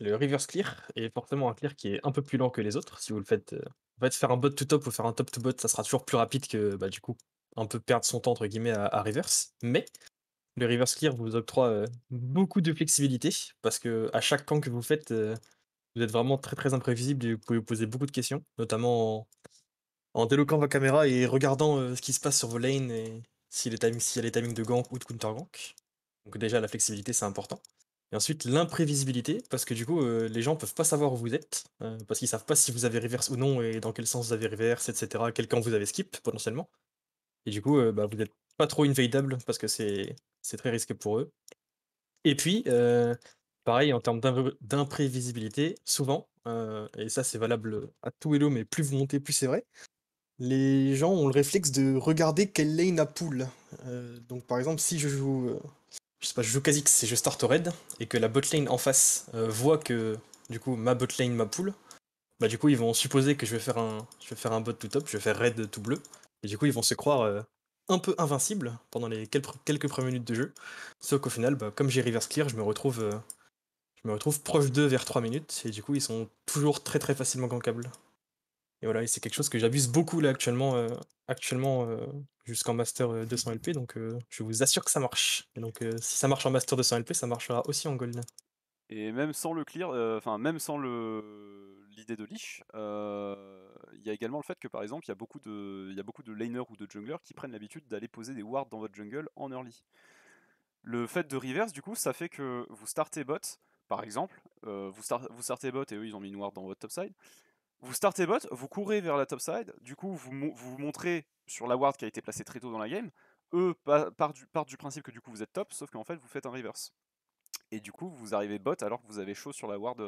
le reverse clear est forcément un clear qui est un peu plus lent que les autres. Si vous le faites, en fait, faire un bot to top ou faire un top to bot, ça sera toujours plus rapide que, bah, du coup, un peu perdre son temps entre guillemets à reverse. Mais le reverse clear vous octroie, beaucoup de flexibilité parce que à chaque camp que vous faites, vous êtes vraiment très, très imprévisible et vous pouvez vous poser beaucoup de questions, notamment en déloquant vos caméras et regardant, ce qui se passe sur vos lanes et s'il y a les timings de gank ou de counter gank. Donc déjà la flexibilité, c'est important et ensuite l'imprévisibilité parce que du coup, les gens peuvent pas savoir où vous êtes, parce qu'ils savent pas si vous avez reverse ou non et dans quel sens vous avez reverse et cetera, quel camp vous avez skip potentiellement et du coup, bah, vous êtes pas trop invadable parce que c'est très risqué pour eux et puis, pareil en termes d'imprévisibilité, souvent, et ça c'est valable, à tout elo mais plus vous montez, plus c'est vrai, les gens ont le réflexe de regarder quelle lane a pull. Donc par exemple, si je joue, je sais pas, je joue Kha'Zix et je start au raid, et que la bot lane en face voit que du coup ma bot lane m'a pull, bah du coup ils vont supposer que je vais faire un bot tout top, je vais faire raid tout bleu, et du coup ils vont se croire un peu invincible pendant les quelques premières minutes de jeu. Sauf qu'au final, bah, comme j'ai reverse clear, je me retrouve proche d'eux vers 3 minutes, et du coup ils sont toujours très très facilement gankables. Et voilà, et c'est quelque chose que j'abuse beaucoup là actuellement, jusqu'en master, 200 LP, donc je vous assure que ça marche. Et donc si ça marche en master 200 LP, ça marchera aussi en gold. Et même sans le clear, enfin même sans l'idée de leash, il y a également le fait que par exemple il y a beaucoup de laners ou de junglers qui prennent l'habitude d'aller poser des wards dans votre jungle en early. Le fait de reverse, du coup, ça fait que vous startez bot, par exemple, vous startez bot et eux ils ont mis une ward dans votre topside. Vous startez bot, vous courez vers la topside, du coup vous montrez sur la ward qui a été placée très tôt dans la game. Eux partent du principe que du coup vous êtes top, sauf qu'en fait vous faites un reverse. Et du coup vous arrivez bot alors que vous avez chaud sur la ward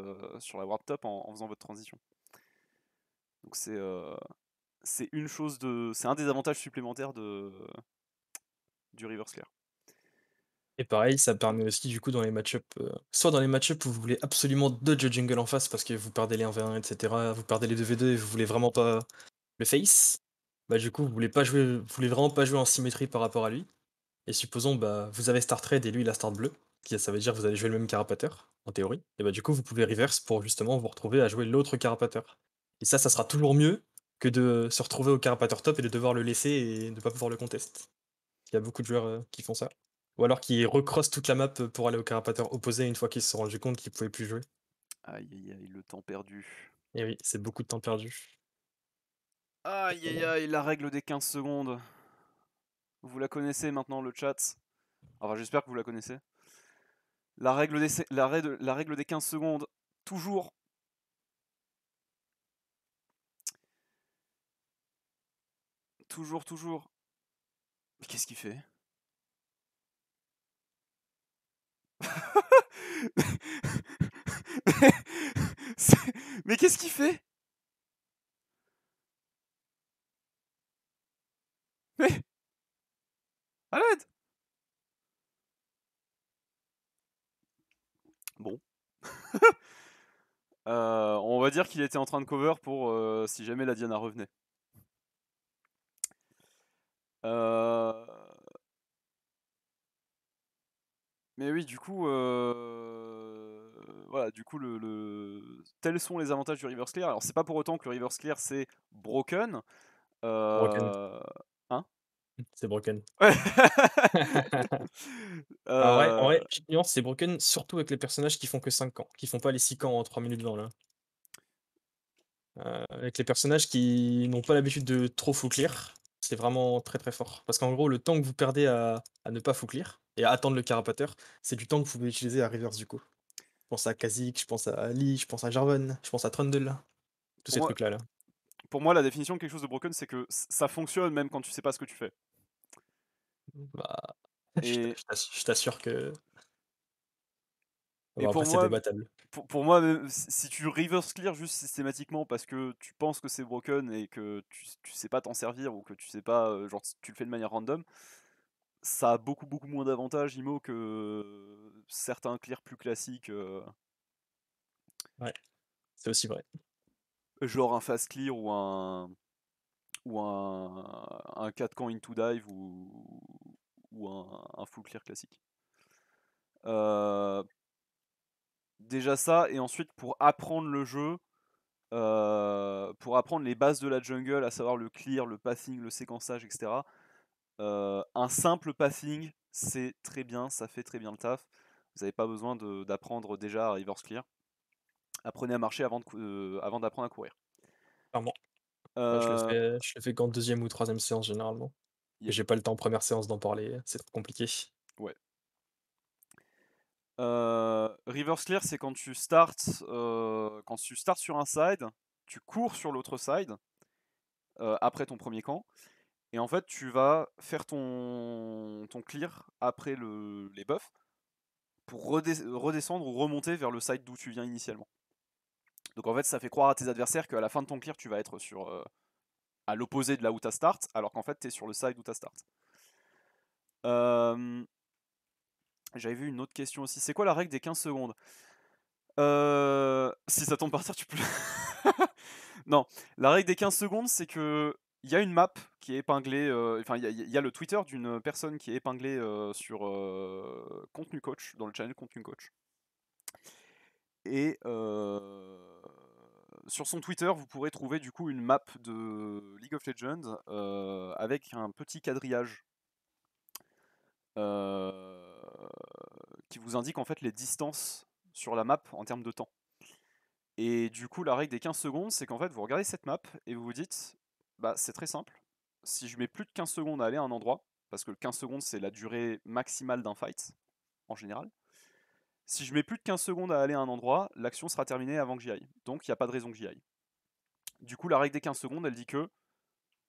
top en faisant votre transition. Donc c'est une chose c'est un des avantages supplémentaires du reverse clear. Et pareil, ça permet aussi du coup dans les match-up, soit dans les match-up où vous voulez absolument dodge le jungle en face parce que vous perdez les 1v1 et cetera, vous perdez les 2v2 et vous voulez vraiment pas le face, bah du coup vous voulez vraiment pas jouer en symétrie par rapport à lui. Et supposons, bah, vous avez start red et lui il a start bleu, ça veut dire que vous allez jouer le même carapateur, en théorie, et bah du coup vous pouvez reverse pour justement vous retrouver à jouer l'autre carapateur. Et ça sera toujours mieux que de se retrouver au carapateur top et de devoir le laisser et de pas pouvoir le contest. Il y a beaucoup de joueurs qui font ça. Ou alors qui recrossent toute la map pour aller au carapateur opposé une fois qu'ils se sont rendus compte qu'ils pouvaient plus jouer. Aïe aïe aïe, le temps perdu. Et oui, c'est beaucoup de temps perdu. Aïe aïe aïe, la règle des 15 secondes. Vous la connaissez maintenant, le chat. Enfin, j'espère que vous la connaissez. La règle des 15 secondes, toujours. Toujours, toujours. Mais qu'est-ce qu'il fait? Mais qu'est-ce qu'il fait? Mais à l'aide! Bon. On va dire qu'il était en train de cover pour si jamais la Diana revenait. Mais oui, du coup, voilà, du coup, tels sont les avantages du reverse clear. Alors, c'est pas pour autant que le reverse clear c'est broken. Broken. Hein? C'est broken. Ouais. En vrai, petite nuance, c'est broken surtout avec les personnages qui font que 5 camps, qui font pas les 6 camps en 3 minutes 20 là. Avec les personnages qui n'ont pas l'habitude de trop full clear, c'est vraiment très, très fort. Parce qu'en gros, le temps que vous perdez à ne pas full clear et à attendre le carapateur, c'est du temps que vous pouvez utiliser à reverse du coup. Je pense à Kha'Zix, je pense à Ali, je pense à Jarvan, je pense à Trundle, tous pour ces moi, trucs-là là. pour moi, la définition de quelque chose de broken, c'est que ça fonctionne même quand tu sais pas ce que tu fais. Bah, Et, je t'assure que et bon après c'est débattable. pour moi, même si tu reverse clear juste systématiquement parce que tu penses que c'est broken et que tu sais pas t'en servir ou que tu sais pas, genre tu le fais de manière random, ça a beaucoup beaucoup moins d'avantages IMO que certains clears plus classiques, Ouais, c'est aussi vrai. genre un fast clear ou un 4 camp into dive ou un full clear classique. déjà ça, et ensuite pour apprendre le jeu, pour apprendre les bases de la jungle, à savoir le clear, le pathing, le séquençage, etc. Un simple pathing, c'est très bien, ça fait très bien le taf. Vous n'avez pas besoin d'apprendre déjà à reverse clear. Apprenez à marcher avant d'apprendre à courir. Clairement. Euh, Je le fais qu'en 2e ou 3e séance généralement. Et Yep. j'ai pas le temps en première séance d'en parler, c'est trop compliqué. Ouais. Reverse clear, c'est quand tu starts sur un side, tu cours sur l'autre side après ton premier camp, et en fait tu vas faire ton clear après les buffs pour redescendre ou remonter vers le side d'où tu viens initialement. Donc en fait ça fait croire à tes adversaires qu'à la fin de ton clear tu vas être à l'opposé de là où tu as start, alors qu'en fait tu es sur le side où tu as start. J'avais vu une autre question aussi. C'est quoi la règle des 15 secondes? Si ça tombe par terre, tu peux. Non, la règle des 15 secondes, c'est que il y a une map qui est épinglée. Enfin, il y a le Twitter d'une personne qui est épinglée sur Contenu Coach, dans le channel Contenu Coach. Et sur son Twitter, vous pourrez trouver du coup une map de League of Legends avec un petit quadrillage qui vous indique en fait les distances sur la map en termes de temps. Et du coup, la règle des 15 secondes, c'est qu'en fait, vous regardez cette map et vous vous dites, bah c'est très simple, si je mets plus de 15 secondes à aller à un endroit, parce que le 15 secondes c'est la durée maximale d'un fight, en général, si je mets plus de 15 secondes à aller à un endroit, l'action sera terminée avant que j'y aille. Donc il n'y a pas de raison que j'y aille. Du coup, la règle des 15 secondes, elle dit que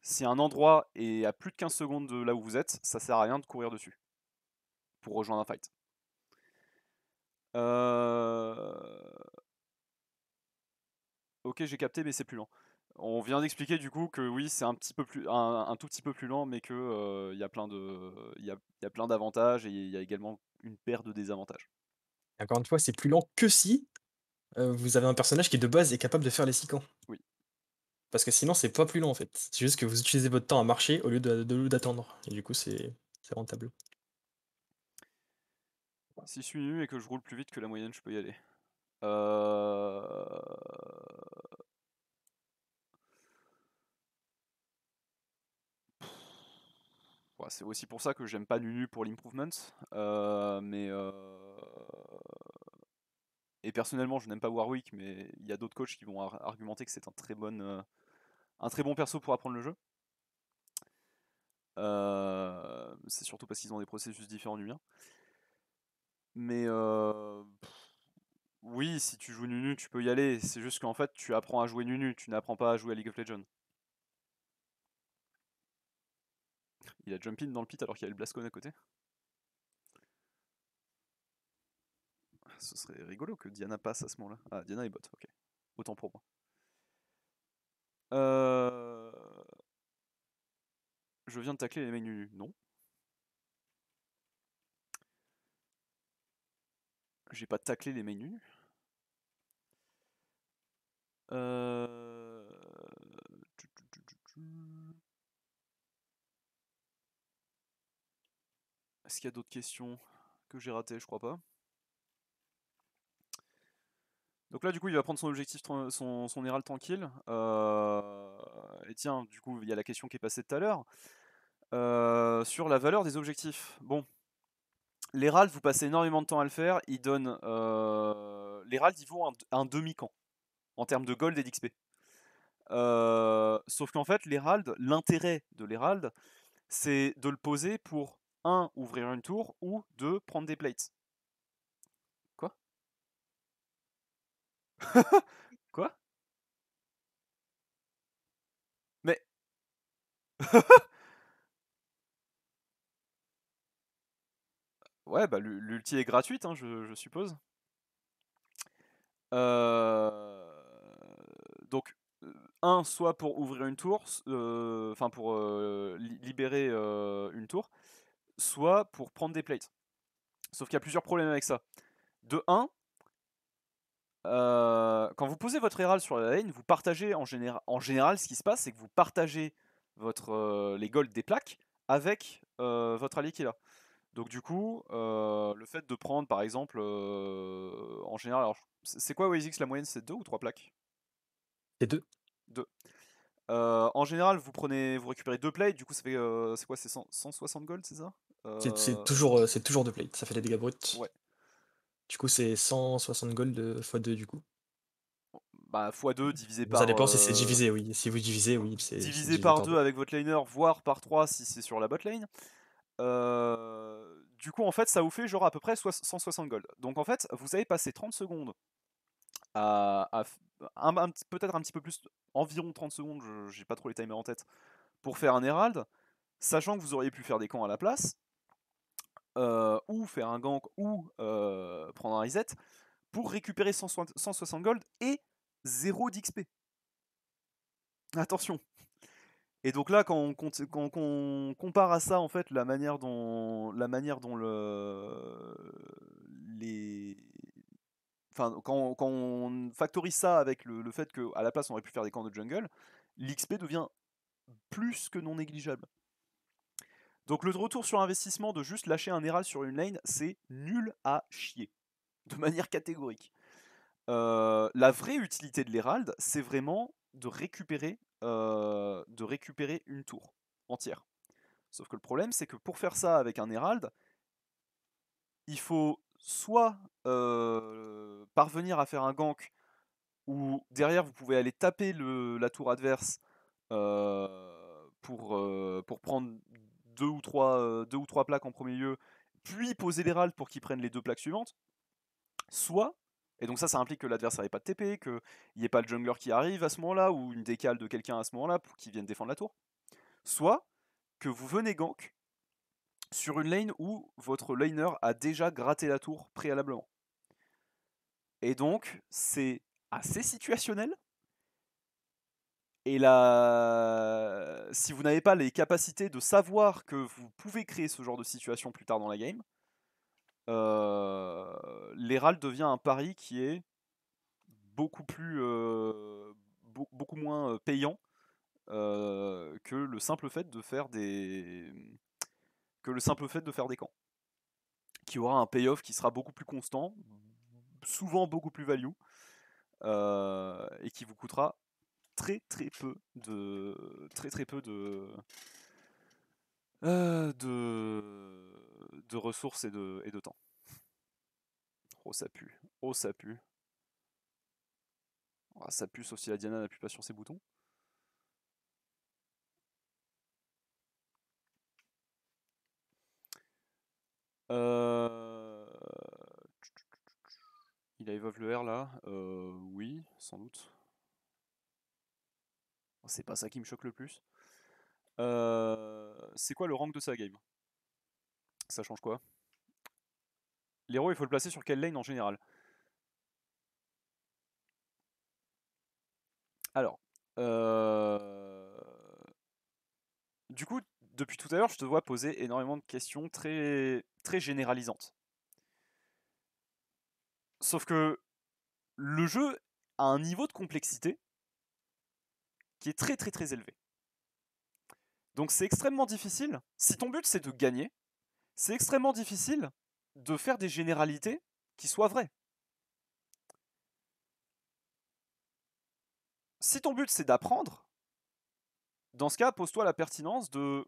si un endroit est à plus de 15 secondes de là où vous êtes, ça sert à rien de courir dessus pour rejoindre un fight. Ok, j'ai capté, mais c'est plus lent. On vient d'expliquer du coup que oui, c'est un petit peu plus, un tout petit peu plus lent, mais que il y a plein d'avantages et il y a également une paire de désavantages. Encore une fois, c'est plus lent que si vous avez un personnage qui de base est capable de faire les 6 camps. Oui. Parce que sinon, c'est pas plus lent en fait. C'est juste que vous utilisez votre temps à marcher au lieu d'attendre. Et du coup, c'est rentable. Si je suis nu et que je roule plus vite que la moyenne, je peux y aller. Euh... Ouais, c'est aussi pour ça que j'aime pas Nunu pour l'improvement. Et personnellement, je n'aime pas Warwick, mais il y a d'autres coachs qui vont argumenter que c'est un très bon perso pour apprendre le jeu. C'est surtout parce qu'ils ont des processus différents du mien. Mais oui, si tu joues Nunu, tu peux y aller. C'est juste qu'en fait, tu apprends à jouer Nunu, tu n'apprends pas à jouer à League of Legends. Il a jump in dans le pit alors qu'il y a le Blascone à côté. Ce serait rigolo que Diana passe à ce moment-là. Ah, Diana est bot, ok. Autant pour moi. Je viens de tacler les mecs Nunu. Non. J'ai pas taclé les mains Nunu. Est-ce qu'il y a d'autres questions que j'ai ratées? Je crois pas. Donc là, du coup, il va prendre son objectif, son herald tranquille. Et tiens, du coup, il y a la question qui est passée tout à l'heure. Sur la valeur des objectifs. Bon, l'herald, vous passez énormément de temps à le faire. Il donne. L'herald, il vaut un demi-camp en termes de gold et d'XP. Sauf qu'en fait, l'intérêt de l'herald, c'est de le poser pour 1. Ouvrir une tour, ou 2. Prendre des plates. Quoi? Quoi? Mais... Ouais, bah l'ulti est gratuite, hein, je suppose. Donc, 1, soit pour ouvrir une tour, enfin pour libérer une tour, soit pour prendre des plates. Sauf qu'il y a plusieurs problèmes avec ça. De 1, quand vous posez votre herald sur la lane, vous partagez en général, ce qui se passe, c'est que vous partagez les golds des plaques avec votre allié qui est là. Donc du coup, le fait de prendre par exemple, en général, alors c'est quoi WazeX la moyenne, c'est 2 ou 3 plaques? C'est 2. 2. En général, vous récupérez 2 plates, du coup ça fait, c'est quoi, c'est 160 gold, c'est ça? C'est Euh, toujours 2 plates, ça fait des dégâts bruts. Ouais. Du coup, c'est 160 gold x2 du coup. Bah x2 divisé Bon, ça par, dépend si c'est divisé, oui. Si vous divisez, oui, c'est divisé divisé par par 2. 2 avec votre laner, voire par 3 si c'est sur la bot lane. Du coup, en fait, ça vous fait genre à peu près 160 gold. Donc en fait, vous avez passé 30 secondes à peut-être un petit peu plus, environ 30 secondes, j'ai pas trop les timers en tête, pour faire un Herald, sachant que vous auriez pu faire des camps à la place, ou faire un gank, ou prendre un reset, pour récupérer 160 gold et 0 d'XP. Attention. Et donc là, quand on compare à ça, en fait, la manière dont les, enfin, quand on factorise ça avec le fait qu'à la place on aurait pu faire des camps de jungle, l'XP devient plus que non négligeable. Donc le retour sur investissement de juste lâcher un Herald sur une lane, c'est nul à chier, de manière catégorique. La vraie utilité de l'Herald, c'est vraiment de récupérer une tour entière. Sauf que le problème, c'est que pour faire ça avec un Herald, il faut soit parvenir à faire un gank où derrière vous pouvez aller taper la tour adverse pour prendre deux ou trois plaques en premier lieu, puis poser l'Herald pour qu'ils prennent les 2 plaques suivantes. Soit, et donc ça implique que l'adversaire n'ait pas de TP, qu'il n'y ait pas le jungler qui arrive à ce moment-là, ou une décale de quelqu'un à ce moment-là pour qu'il vienne défendre la tour. Soit que vous venez gank sur une lane où votre laner a déjà gratté la tour préalablement. Et donc, c'est assez situationnel. Et là, si vous n'avez pas les capacités de savoir que vous pouvez créer ce genre de situation plus tard dans la game, l'Herald devient un pari qui est beaucoup plus, beaucoup moins payant que le simple fait de faire des camps, qui aura un payoff qui sera beaucoup plus constant, souvent beaucoup plus value, et qui vous coûtera très peu de ressources et de temps. Oh ça pue, oh ça pue. Oh, ça pue sauf si la Diana n'appuie pas sur ses boutons. Il a évoqué le R là, oui, sans doute. C'est pas ça qui me choque le plus. C'est quoi le rank de sa game? Ça change quoi? L'héros, il faut le placer sur quelle lane en général? Alors, du coup, depuis tout à l'heure, je te vois poser énormément de questions très généralisantes. Sauf que le jeu a un niveau de complexité qui est très élevé. Donc c'est extrêmement difficile, si ton but c'est de gagner, c'est extrêmement difficile de faire des généralités qui soient vraies. Si ton but c'est d'apprendre, dans ce cas, pose-toi la pertinence de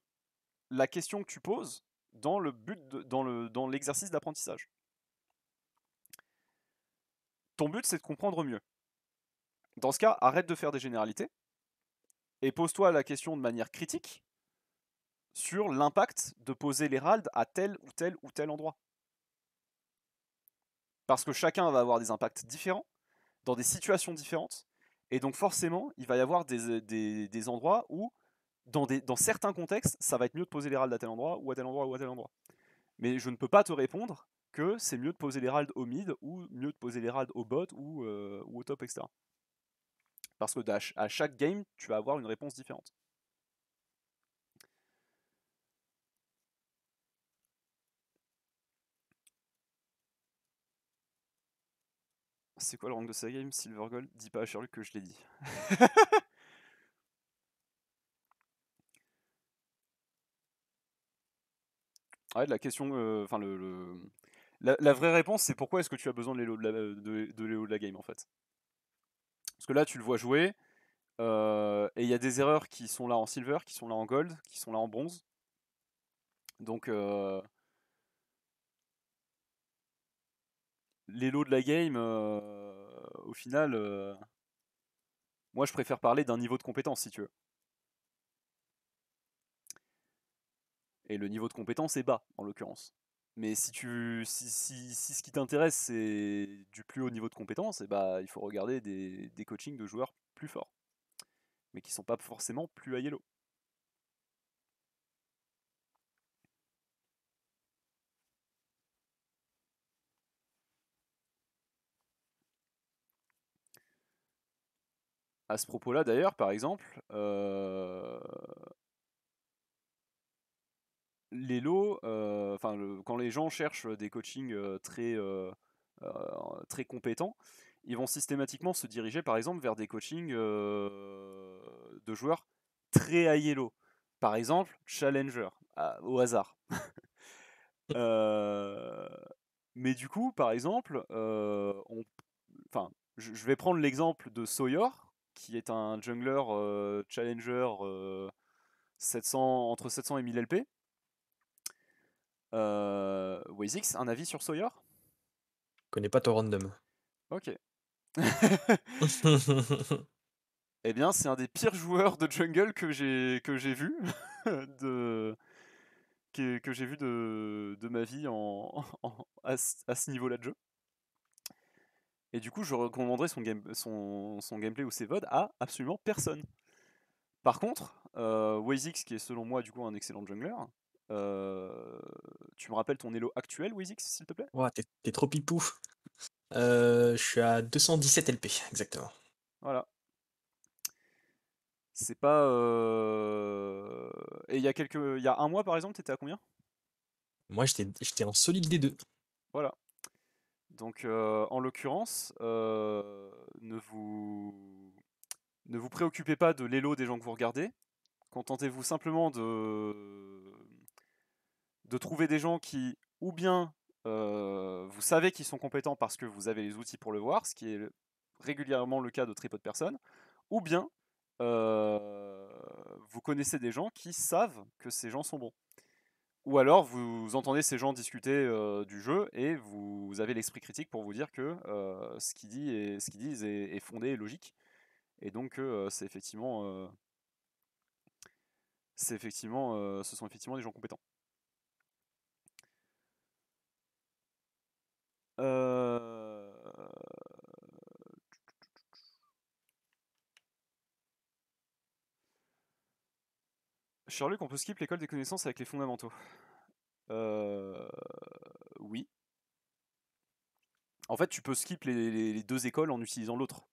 la question que tu poses dans dans l'exercice d'apprentissage. Ton but c'est de comprendre mieux. Dans ce cas, arrête de faire des généralités et pose-toi la question de manière critique sur l'impact de poser l'Herald à tel ou tel endroit. Parce que chacun va avoir des impacts différents, dans des situations différentes, et donc forcément, il va y avoir des endroits où, dans certains contextes, ça va être mieux de poser l'Herald à tel endroit, ou à tel endroit, ou à tel endroit. Mais je ne peux pas te répondre que c'est mieux de poser l'Herald au mid, ou mieux de poser l'Herald au bot, ou au top, etc. Parce que à chaque game, tu vas avoir une réponse différente. C'est quoi le rank de sa game? Silver Gold? Dis pas à Sherlock que je l'ai dit. Ouais, la question, enfin la vraie réponse, c'est pourquoi est-ce que tu as besoin de l'élo de l'élo de la game en fait. Parce que là, tu le vois jouer, et il y a des erreurs qui sont là en silver, qui sont là en gold, qui sont là en bronze. Donc l'élo de la game, au final, moi je préfère parler d'un niveau de compétence si tu veux. Et le niveau de compétence est bas en l'occurrence. Mais si ce qui t'intéresse c'est du plus haut niveau de compétence, et bah il faut regarder des coachings de joueurs plus forts, mais qui sont pas forcément plus high elo. À ce propos-là d'ailleurs, par exemple, l'elo, quand les gens cherchent des coachings très compétents, ils vont systématiquement se diriger par exemple vers des coachings de joueurs très high elo. Par exemple, Challenger, au hasard. Mais du coup, par exemple, je vais prendre l'exemple de Sawyer, qui est un jungler Challenger 700, entre 700 et 1000 LP. Wazix, un avis sur Sawyer? Je connais pas ton random. Ok. Eh bien, c'est un des pires joueurs de jungle que j'ai vu de que j'ai vu de ma vie à ce niveau-là de jeu. Et du coup, je recommanderais son gameplay ou ses VOD à absolument personne. Par contre, Wazix, qui est selon moi du coup un excellent jungler, tu me rappelles ton elo actuel, Wazix, s'il te plaît? Ouah, t'es trop pipou. Je suis à 217 LP, exactement. Voilà. C'est pas. Et il y a un mois par exemple, t'étais à combien? Moi, j'étais en solide D2. Voilà. Donc en l'occurrence, ne vous préoccupez pas de l'élo des gens que vous regardez. Contentez-vous simplement de trouver des gens qui, ou bien vous savez qu'ils sont compétents parce que vous avez les outils pour le voir, ce qui est régulièrement le cas de très peu de personnes, ou bien vous connaissez des gens qui savent que ces gens sont bons. Ou alors vous entendez ces gens discuter du jeu et vous avez l'esprit critique pour vous dire que ce qu'ils disent est fondé et logique. Et donc ce sont effectivement des gens compétents. Euh... Sherlock, on peut skip l'école des connaissances avec les fondamentaux. Oui. En fait, tu peux skip les deux écoles en utilisant l'autre.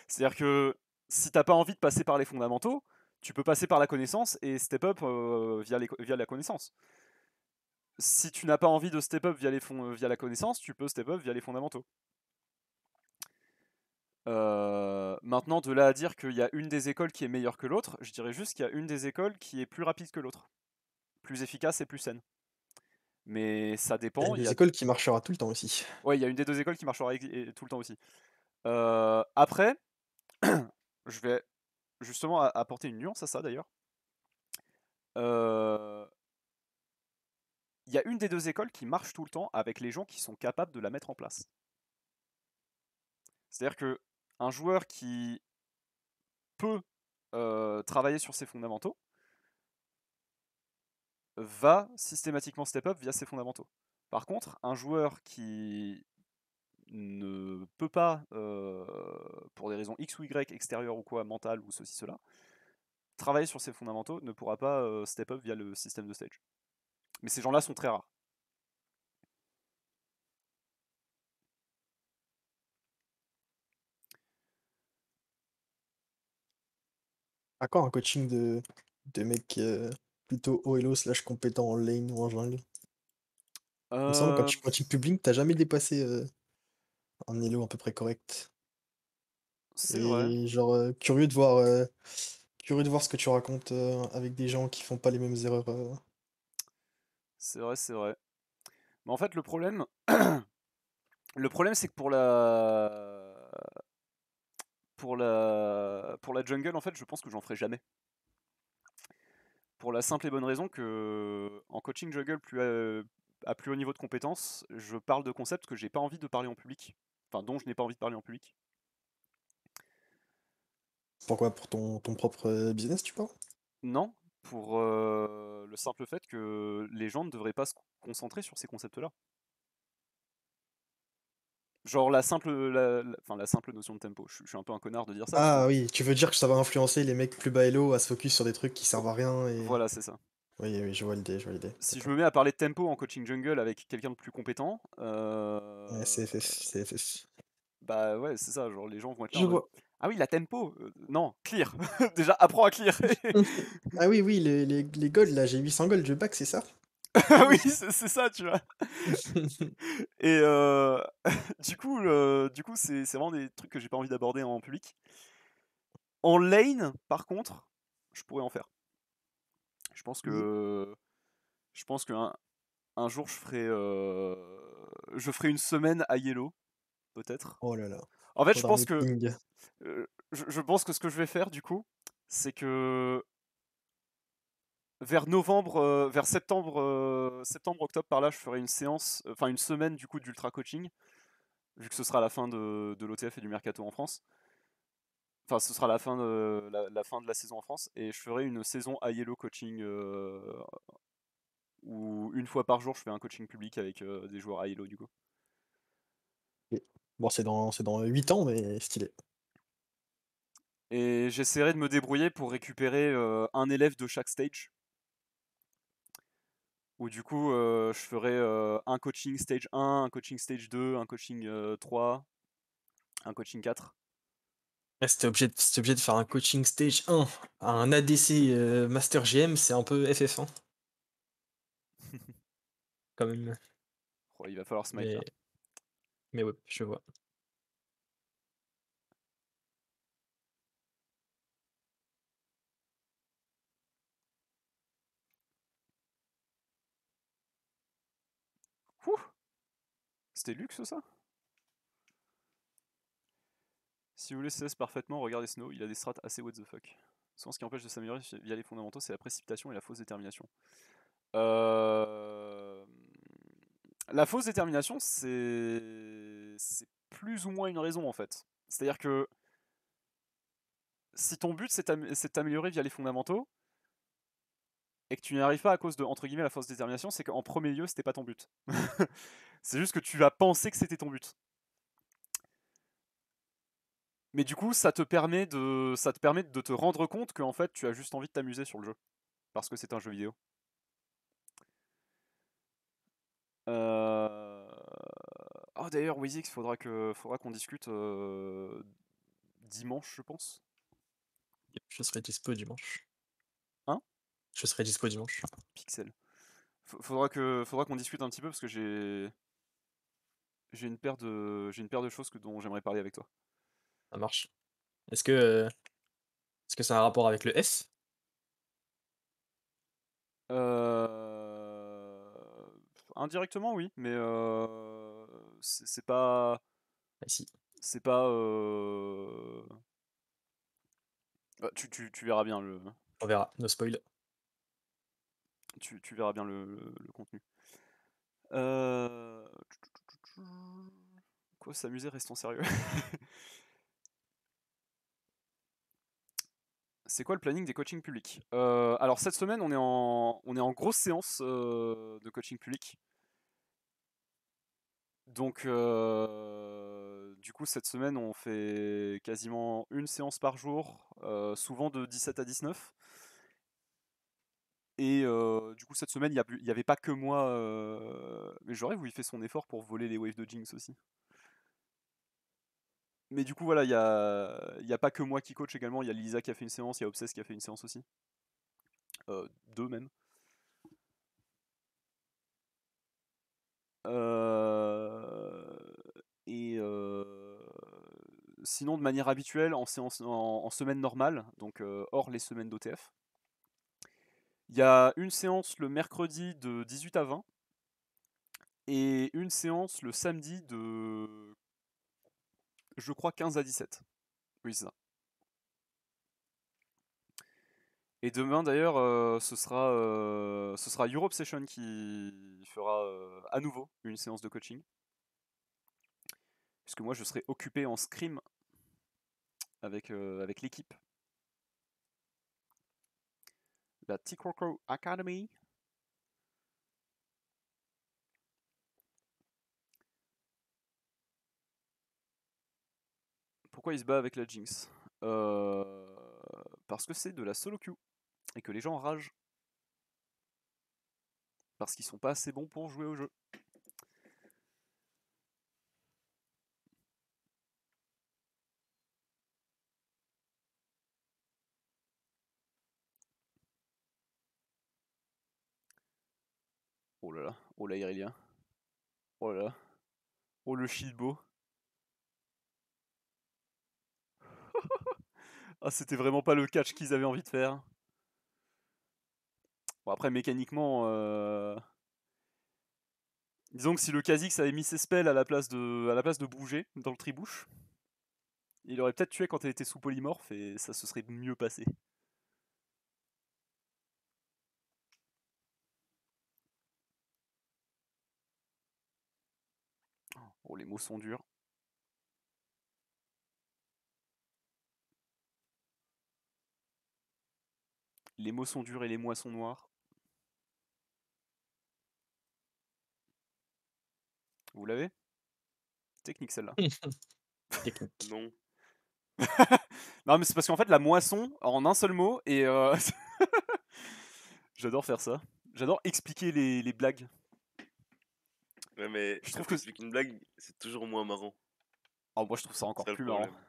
C'est-à-dire que si t'as pas envie de passer par les fondamentaux, tu peux passer par la connaissance et step up via la connaissance. Si tu n'as pas envie de step up via la connaissance, tu peux step up via les fondamentaux. Maintenant, de là à dire qu'il y a une des écoles qui est meilleure que l'autre, je dirais juste qu'il y a une des écoles qui est plus rapide que l'autre, plus efficace et plus saine. Mais ça Il y a dépend. une des écoles qui marchera tout le temps aussi. Ouais, il y a une des deux écoles qui marchera tout le temps aussi. Après, je vais justement apporter une nuance à ça d'ailleurs. Il y a une des deux écoles qui marche tout le temps avec les gens qui sont capables de la mettre en place. C'est-à-dire que un joueur qui peut travailler sur ses fondamentaux va systématiquement step up via ses fondamentaux. Par contre, un joueur qui ne peut pas, pour des raisons X ou Y, extérieures ou quoi, mentales ou ceci, cela, travailler sur ses fondamentaux ne pourra pas step up via le système de stage. Mais ces gens-là sont très rares. À quand un coaching de mecs plutôt haut elo slash compétents en lane ou en jungle? Il me semble Euh, quand tu publies, t'as jamais dépassé un elo à peu près correct. c'est vrai. Et genre curieux de voir ce que tu racontes avec des gens qui font pas les mêmes erreurs. C'est vrai, c'est vrai. Mais en fait, le problème, c'est que pour la jungle, en fait, je pense que j'en ferai jamais. Pour la simple et bonne raison que en coaching jungle à plus haut niveau de compétence, je parle de concepts que j'ai pas envie de parler en public. Enfin, dont je n'ai pas envie de parler en public. Pourquoi? Pour ton propre business, tu penses? Non, pour le simple fait que les gens ne devraient pas se concentrer sur ces concepts-là. Genre la simple notion de tempo. Je suis un peu un connard de dire ça parce que Ah oui, tu veux dire que ça va influencer les mecs plus bas elo à se focus sur des trucs qui servent à rien et... voilà, c'est ça. Oui, oui, je vois l'idée, je vois l'idée. Si je D'accord. me mets à parler de tempo en coaching jungle avec quelqu'un de plus compétent, Ouais, CFF. bah ouais, c'est ça. Genre les gens vont être là en Je mode vois. ah oui, la tempo, non, clear. Déjà, apprends à clear. Ah oui, oui, les golds, là, j'ai 800 gold, je back, c'est ça? Ah oui, Oui. c'est ça, tu vois. Et du coup, c'est vraiment des trucs que j'ai pas envie d'aborder en public. En lane, par contre, je pourrais en faire. Je pense Oui. que un jour je ferai une semaine à Yellow, peut-être. Oh là là, En fait, faudra un meeting. je pense que ce que je vais faire du coup, c'est que vers novembre, vers septembre, octobre par là, je ferai une séance, enfin une semaine du coup d'ultra coaching, vu que ce sera la fin de l'OTF et du mercato en France. Enfin, ce sera la fin la fin de la saison en France, et je ferai une saison à Yellow coaching où une fois par jour, je fais un coaching public avec des joueurs à Yellow du coup. Ok. Bon, c'est dans 8 ans, mais stylé. Et j'essaierai de me débrouiller pour récupérer un élève de chaque stage. Où du coup, je ferai un coaching stage 1, un coaching stage 2, un coaching 3, un coaching 4. Ouais, si t'es obligé de faire un coaching stage 1 à un ADC Master GM, c'est un peu FF1 quand même. Oh, il va falloir smite là. Mais, mais ouais, je vois. Ouh, c'était luxe ça. Si vous voulez CS parfaitement, regardez Snow, il a des strats assez what the fuck. Souvent, ce qui empêche de s'améliorer via les fondamentaux, c'est la précipitation et la fausse détermination. La fausse détermination, c'est plus ou moins une raison en fait. C'est-à-dire que si ton but c'est de t'améliorer via les fondamentaux, et que tu n'y arrives pas à cause de, entre guillemets, la fausse détermination, c'est qu'en premier lieu, c'était pas ton but. C'est juste que tu vas penser que c'était ton but. Mais du coup, ça te permet de te rendre compte qu'en fait, tu as juste envie de t'amuser sur le jeu. Parce que c'est un jeu vidéo. Oh d'ailleurs, Wizix, faudra qu'on discute dimanche, je pense. Je serai dispo dimanche. Hein? Je serai dispo dimanche. Pixel. Faudra qu'on discute un petit peu parce que j'ai une paire de choses dont j'aimerais parler avec toi. Ça marche. Est-ce que ça a un rapport avec le F? Indirectement, oui, mais c'est pas. Ah, si, C'est pas. Bah, tu verras bien on verra. No spoil. tu verras bien le contenu. Euh... Quoi, s'amuser, restons sérieux. C'est quoi le planning des coachings publics? Alors cette semaine, on est en grosse séance de coaching public. Donc, du coup, cette semaine, on fait quasiment une séance par jour, souvent de 17 à 19. Et du coup, cette semaine, il n'y avait pas que moi. Mais j'aurais voulu faire son effort pour voler les waves de Jinx aussi. Mais du coup, voilà, il y a pas que moi qui coach également. Il y a Lisa qui a fait une séance, il y a Obsess qui a fait une séance aussi. Deux même. Et sinon, de manière habituelle, en semaine normale, donc hors les semaines d'OTF, Il y a une séance le mercredi de 18 à 20 et une séance le samedi de, je crois, 15 à 17. Oui, c'est ça. Et demain d'ailleurs, ce sera Europe Session qui fera à nouveau une séance de coaching. Puisque moi je serai occupé en scrim avec l'équipe. La Tikoko Academy. Pourquoi il se bat avec la Jinx? Parce que c'est de la solo queue et que les gens ragent. Parce qu'ils sont pas assez bons pour jouer au jeu. Oh là là, oh là Irelia. Oh là là. Oh le shieldbo. Ah c'était vraiment pas le catch qu'ils avaient envie de faire. Bon après mécaniquement... Disons que si le Kha'Zix avait mis ses spells à la place de bouger dans le tribouche, il aurait peut-être tué quand elle était sous polymorphe et ça se serait mieux passé. Oh les mots sont durs. Les mots sont durs et les mois sont noirs. Vous l'avez? Technique celle-là. Technique. Non. Non mais c'est parce qu'en fait la moisson en un seul mot et j'adore faire ça. J'adore expliquer les blagues. Ouais, mais Je quand trouve que t'expliques une blague, c'est toujours moins marrant. oh, moi je trouve ça encore C'est ça le plus marrant. problème.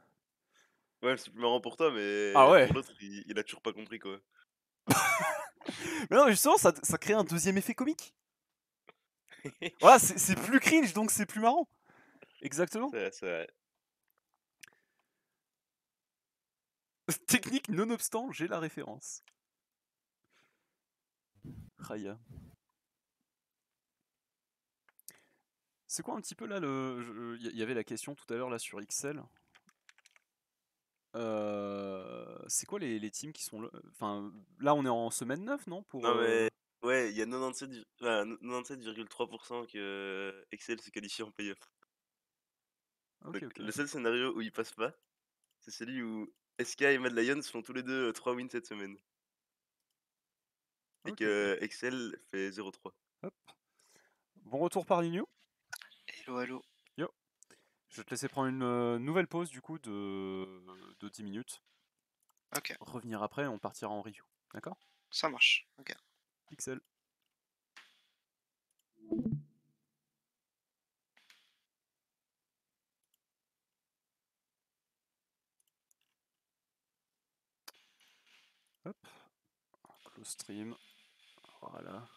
Ouais, c'est plus marrant pour toi, mais Ah ouais. pour l'autre, il a toujours pas compris quoi. Mais non mais justement ça crée un deuxième effet comique. Voilà, c'est plus cringe donc c'est plus marrant. Exactement. C'est vrai. Technique nonobstant, j'ai la référence. Raya. C'est quoi un petit peu là le... Il y avait la question tout à l'heure là sur XL. C'est quoi les teams qui sont là? Enfin, là on est en semaine 9, non pour, Non mais ouais, il y a 97,3% que Excel se qualifie en playoff. Ok, Donc, ok. le seul scénario où ils passent pas, c'est celui où SK et Mad Lions font tous les deux 3 wins cette semaine. Et Ok, que Excel fait 0-3. Hop. Bon retour par Ligno. Hello, hello. Yo. Je vais te laisser prendre une nouvelle pause du coup de 10 minutes. Ok, Revenir après, on partira en review. D'accord? ça marche. Ok. Pixel. Hop. Close stream. Voilà.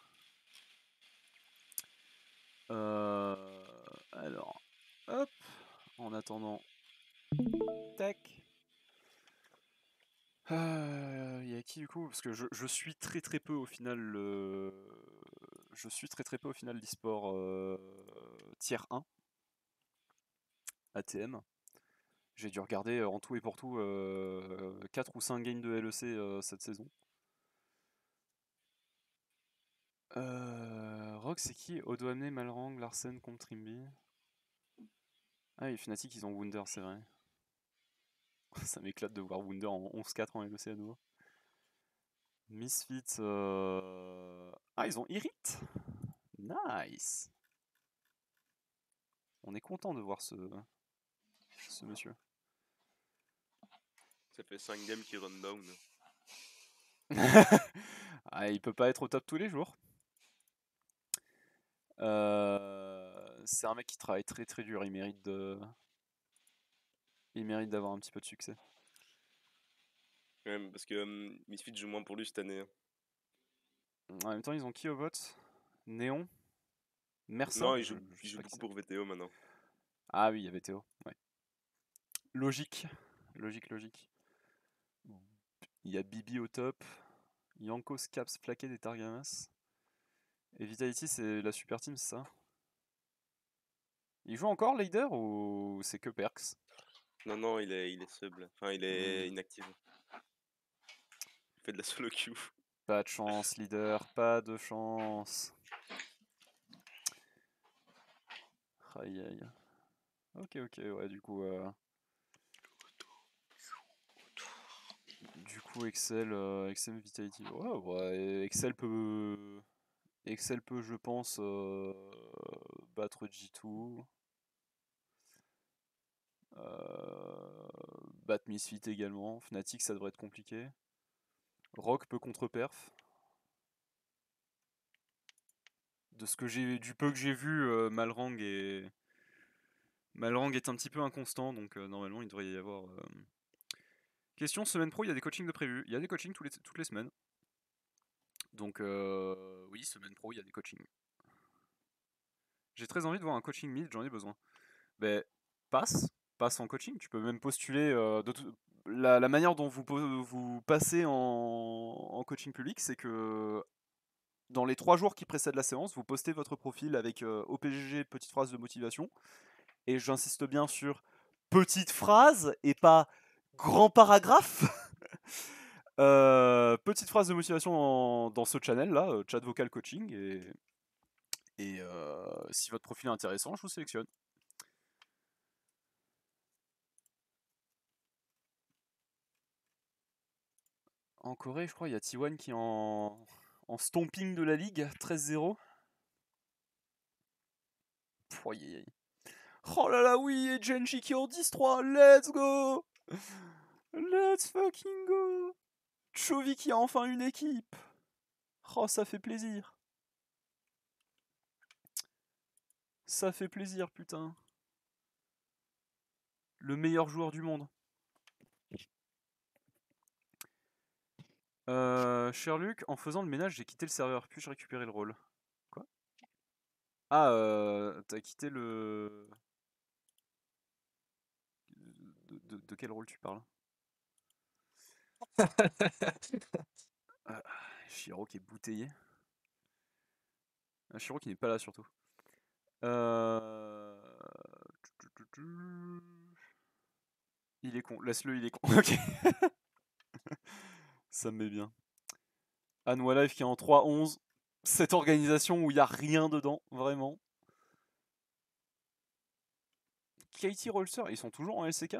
Alors. Hop. En attendant. Tac. Il y a qui du coup? Parce que je suis très très peu au final je suis très peu au final l'e-sport tier 1 ATM. J'ai dû regarder en tout et pour tout 4 ou 5 games de LEC cette saison. Rock c'est qui? Odoamne, Malrang, Larsen contre Trimby. Ah oui, Fnatic ils ont Wunder, c'est vrai. Ça m'éclate de voir Wunder en 11-4 en LEC à nouveau. Misfits... Ah ils ont Irit. Nice. On est content de voir ce monsieur. Ça fait 5 games qui run down. Ah, il peut pas être au top tous les jours. C'est un mec qui travaille très très dur, il mérite d'avoir un petit peu de succès. Ouais, parce que Misfit joue moins pour lui cette année. Hein. En même temps, ils ont qui au vote? Néon? Mersa? Non, il Je joue sais pas beaucoup qui pour VTO maintenant. Ah oui, il y avait Théo. Ouais. Logique. Logique. Il y a Bibi au top. Yankos, Caps, Flaquet, des Targamas. Et Vitality, c'est la super team, c'est ça? Il joue encore leader ou c'est que Perks? Non, il est sub là. Enfin, il est inactif. Il fait de la solo queue. Pas de chance, leader, pas de chance. Aïe aïe. Ok, ouais, du coup. Du coup, Excel Vitality. Ouais, Excel peut, je pense, battre G2. Battre Misfit également. Fnatic, ça devrait être compliqué. Rock peut contre-perf. De ce que du peu que j'ai vu, Malrang est un petit peu inconstant, donc normalement il devrait y avoir. Question semaine pro, il y a des coachings de prévus. Il y a des coachings toutes les semaines. Donc oui, semaine pro, il y a des coachings. J'ai très envie de voir un coaching mid, j'en ai besoin. Ben, passe en coaching. Tu peux même postuler. La manière dont vous passez en coaching public, c'est que dans les 3 jours qui précèdent la séance, vous postez votre profil avec OPGG, petite phrase de motivation. Et j'insiste bien sur petite phrase et pas grand paragraphe. Petite phrase de motivation dans ce channel là, chat vocal coaching. Et si votre profil est intéressant, je vous sélectionne. En Corée, je crois, il y a T1 qui est en stomping de la ligue, 13-0. Oh là là, oui, et Genji qui est en 10-3, let's go! Let's fucking go! Chovy qui a enfin une équipe! Oh, ça fait plaisir! Ça fait plaisir, putain! Le meilleur joueur du monde. Cher Luc, en faisant le ménage, j'ai quitté le serveur. Puis-je récupérer le rôle? Quoi? Ah, t'as quitté le... De quel rôle tu parles? Shiro qui est bouteillé. Shiro qui n'est pas là surtout. Il est con, laisse-le, il est con. Ok. Ça me met bien. Anwa Life qui est en 3-11. Cette organisation où il n'y a rien dedans, vraiment. Katie Rolster, ils sont toujours en LCK?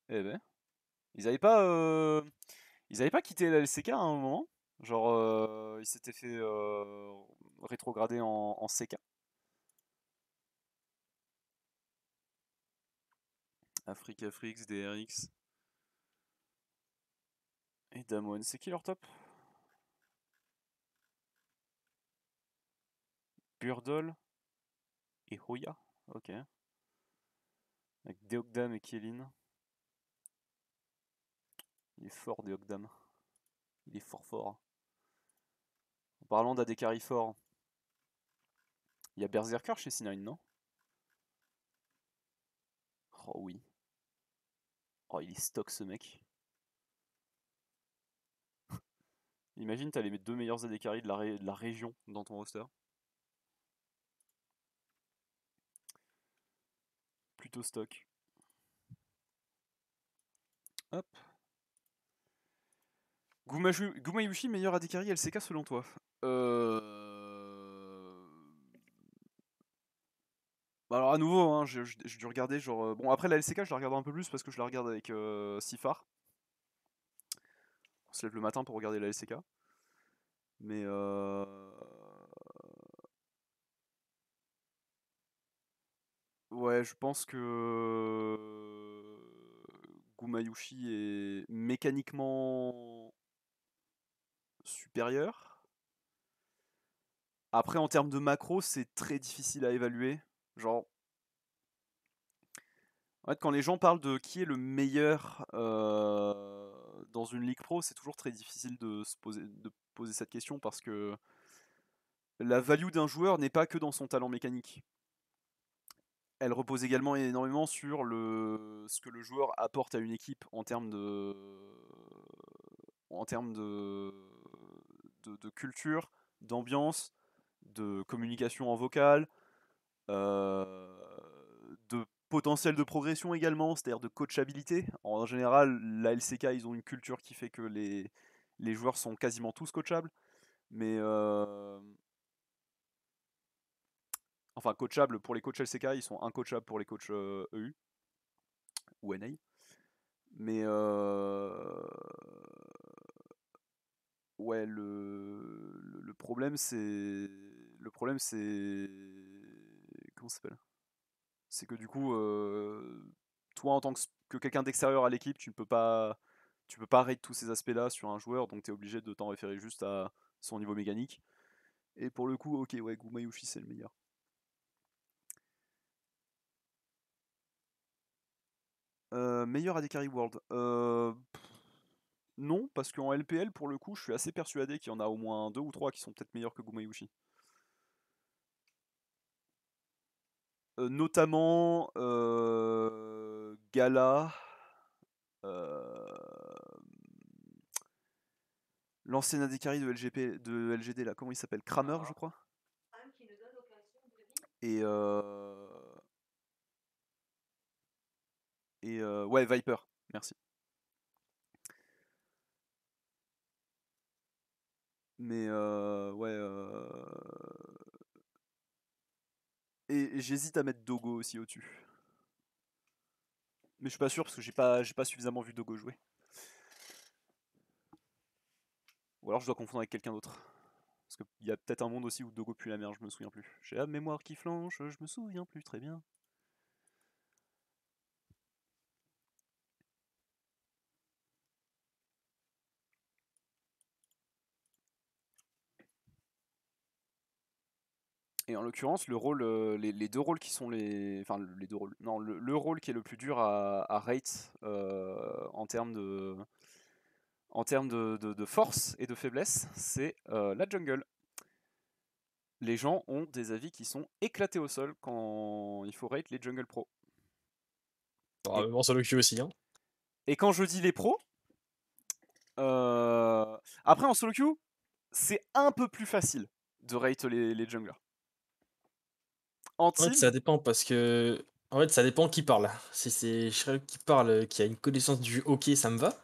Eh ben. Ils avaient pas quitté la LCK à un moment. Genre, ils s'étaient fait rétrograder en CK. Africa Frix, DRX. Et Damwon, c'est qui leur top? Burdol et Hoya, ok. Avec Deokdam et Kielin. Il est fort Deokdam. Il est fort. En parlant d'AD carry fort, il y a Berserker chez C9, non? Oh oui. Oh, il est stock ce mec. Imagine, t'as les 2 meilleurs AD carry de la région dans ton roster. Plutôt stock. Hop. Gumayushi, meilleur AD carry LCK selon toi? Alors à nouveau, hein, j'ai dû regarder genre... Bon après la LCK je la regarde un peu plus parce que je la regarde avec Sifar. On se lève le matin pour regarder la LCK. Mais ouais, je pense que Gumayushi est mécaniquement supérieur. Après en termes de macro, c'est très difficile à évaluer. Genre, en fait, quand les gens parlent de qui est le meilleur dans une ligue pro, c'est toujours très difficile de poser cette question parce que la value d'un joueur n'est pas que dans son talent mécanique. Elle repose également énormément sur ce que le joueur apporte à une équipe en termes en termes de culture, d'ambiance, de communication en vocal, de potentiel de progression également, c'est-à-dire de coachabilité. En général, la LCK, ils ont une culture qui fait que les joueurs sont quasiment tous coachables. Mais enfin, coachables pour les coachs LCK, ils sont incoachables pour les coachs EU ou NA. Mais ouais, le problème c'est comment ça s'appelle? C'est que du coup, toi en tant que quelqu'un d'extérieur à l'équipe, tu peux pas rate tous ces aspects-là sur un joueur, donc tu es obligé de t'en référer juste à son niveau mécanique. Et pour le coup, ok, ouais, Gumayushi c'est le meilleur. Meilleur AD Carry World. Non, parce qu'en LPL, pour le coup, je suis assez persuadé qu'il y en a au moins 2 ou 3 qui sont peut-être meilleurs que Gumayushi. Notamment Gala, l'ancien AD Carry de LGD là, comment il s'appelle? Kramer, je crois. Et ouais, Viper, merci. Mais ouais. Et j'hésite à mettre Dogo aussi au-dessus. Mais je suis pas sûr parce que j'ai pas suffisamment vu Dogo jouer. Ou alors je dois confondre avec quelqu'un d'autre. Parce qu'il y a peut-être un monde aussi où Dogo pue la merde, je me souviens plus. J'ai la mémoire qui flanche, je me souviens plus très bien. Et en l'occurrence, le rôle, les deux rôles qui sont les. Enfin, les deux rôles. Non, le rôle qui est le plus dur à rate en termes de. En termes de force et de faiblesse, c'est la jungle. Les gens ont des avis qui sont éclatés au sol quand il faut rate les jungle pro. En solo queue aussi, hein. Et quand je dis les pros, après en solo queue, c'est un peu plus facile de rate les junglers. En En team, fait, ça dépend parce que. En fait, ça dépend qui parle. Si c'est Shrek qui parle, qui a une connaissance du hockey, ça me va.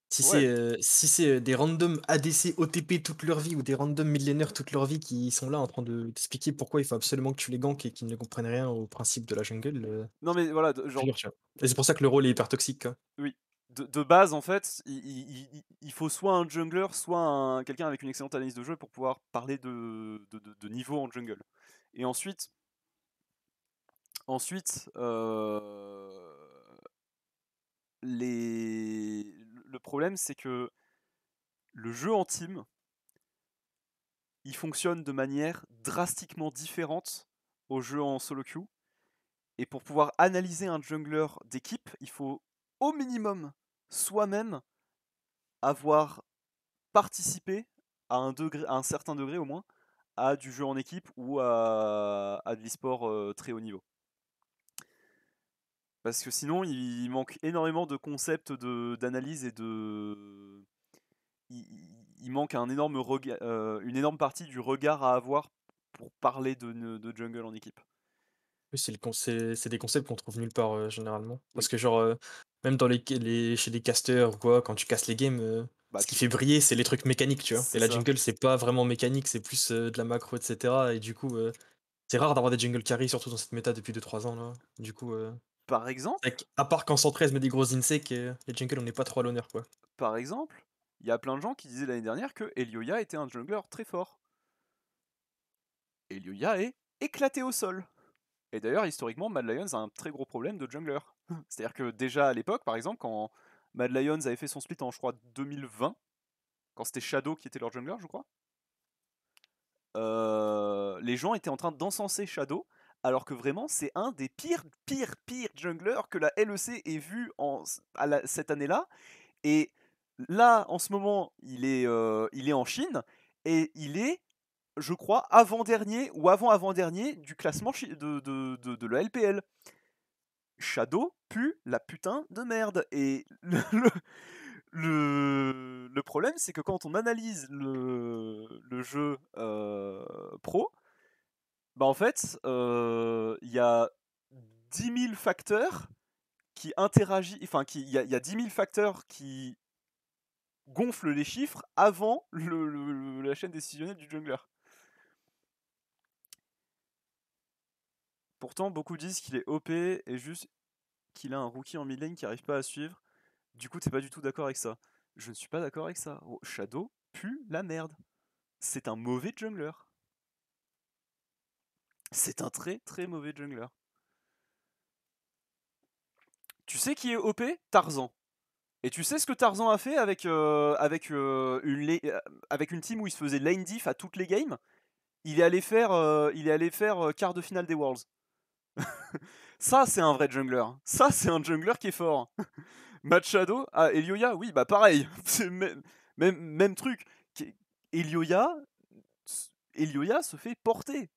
Si ouais, c'est des random ADC OTP toute leur vie ou des random millénaires toute leur vie qui sont là en train de t'expliquer pourquoi il faut absolument que tu les ganks et qu'ils ne comprennent rien au principe de la jungle, non mais voilà, genre, dur, tu vois. Et c'est pour ça que le rôle est hyper toxique, quoi. oui, de base en fait, il faut soit un jungler, soit quelqu'un avec une excellente analyse de jeu pour pouvoir parler de niveau en jungle. Et ensuite, le problème c'est que le jeu en team, il fonctionne de manière drastiquement différente au jeu en solo queue. Et pour pouvoir analyser un jungler d'équipe, il faut au minimum soi-même avoir participé à un certain degré au moins à du jeu en équipe ou à de l'e-sport très haut niveau. Parce que sinon, il manque énormément de concepts d'analyse et de. Il manque une énorme partie du regard à avoir pour parler de jungle en équipe. Oui, c'est des concepts qu'on trouve nulle part généralement. Parce Oui. que, genre, même dans chez les casters ou quoi, quand tu casses les games, Bah, ce qui fait briller, c'est les trucs mécaniques, tu vois. c'est Et la ça. jungle, c'est pas vraiment mécanique, c'est plus de la macro, etc. Et du coup, c'est rare d'avoir des jungle carry, surtout dans cette méta depuis 2-3 ans, là. Du coup, Par exemple, à part quand 113 met des grosses insects, les jungle, on n'est pas trop à l'honneur, quoi. il y a plein de gens qui disaient l'année dernière que Elioya était un jungler très fort. Elioya est éclaté au sol. Et d'ailleurs, historiquement, Mad Lions a un très gros problème de jungler. C'est-à-dire que déjà à l'époque, par exemple, quand Mad Lions avait fait son split en, je crois, 2020, quand c'était Shadow qui était leur jungler, je crois, les gens étaient en train d'encenser Shadow, alors que vraiment, c'est un des pires junglers que la LEC ait vu cette année-là. Et là, en ce moment, il est en Chine, et il est, je crois, avant-dernier ou avant-avant-dernier du classement de la LPL. Shadow pue la putain de merde. Et Le problème, c'est que quand on analyse le jeu pro, bah en fait, il y a 10 000 facteurs qui interagissent, enfin, il y a 10 000 facteurs qui gonflent les chiffres avant la chaîne décisionnelle du jungler. Pourtant, beaucoup disent qu'il est OP et juste qu'il a un rookie en mid lane qui arrive pas à suivre. Du coup, t'es pas du tout d'accord avec ça. Je ne suis pas d'accord avec ça. Oh, Shadow pue la merde. C'est un mauvais jungler. C'est un très très mauvais jungler. Tu sais qui est OP? Tarzan. Et tu sais ce que Tarzan a fait avec une team où il se faisait lane diff à toutes les games? Il est allé faire quart de finale des Worlds. Ça, c'est un vrai jungler. Ça, c'est un jungler qui est fort. Machado, ah, Elioya, oui, bah pareil. C'est même truc. Elioya se fait porter.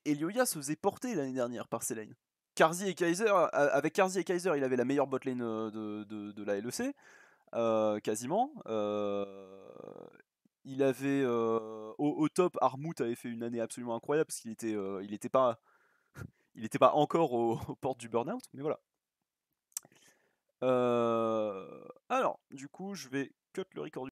Elioya se faisait porter l'année dernière par ses lanes. Avec Karzi et Kaiser, il avait la meilleure botlane de la LEC, quasiment. Il avait au top, Armut avait fait une année absolument incroyable parce qu'il était pas encore aux portes du burn-out, mais voilà. Alors, du coup, je vais cut le record.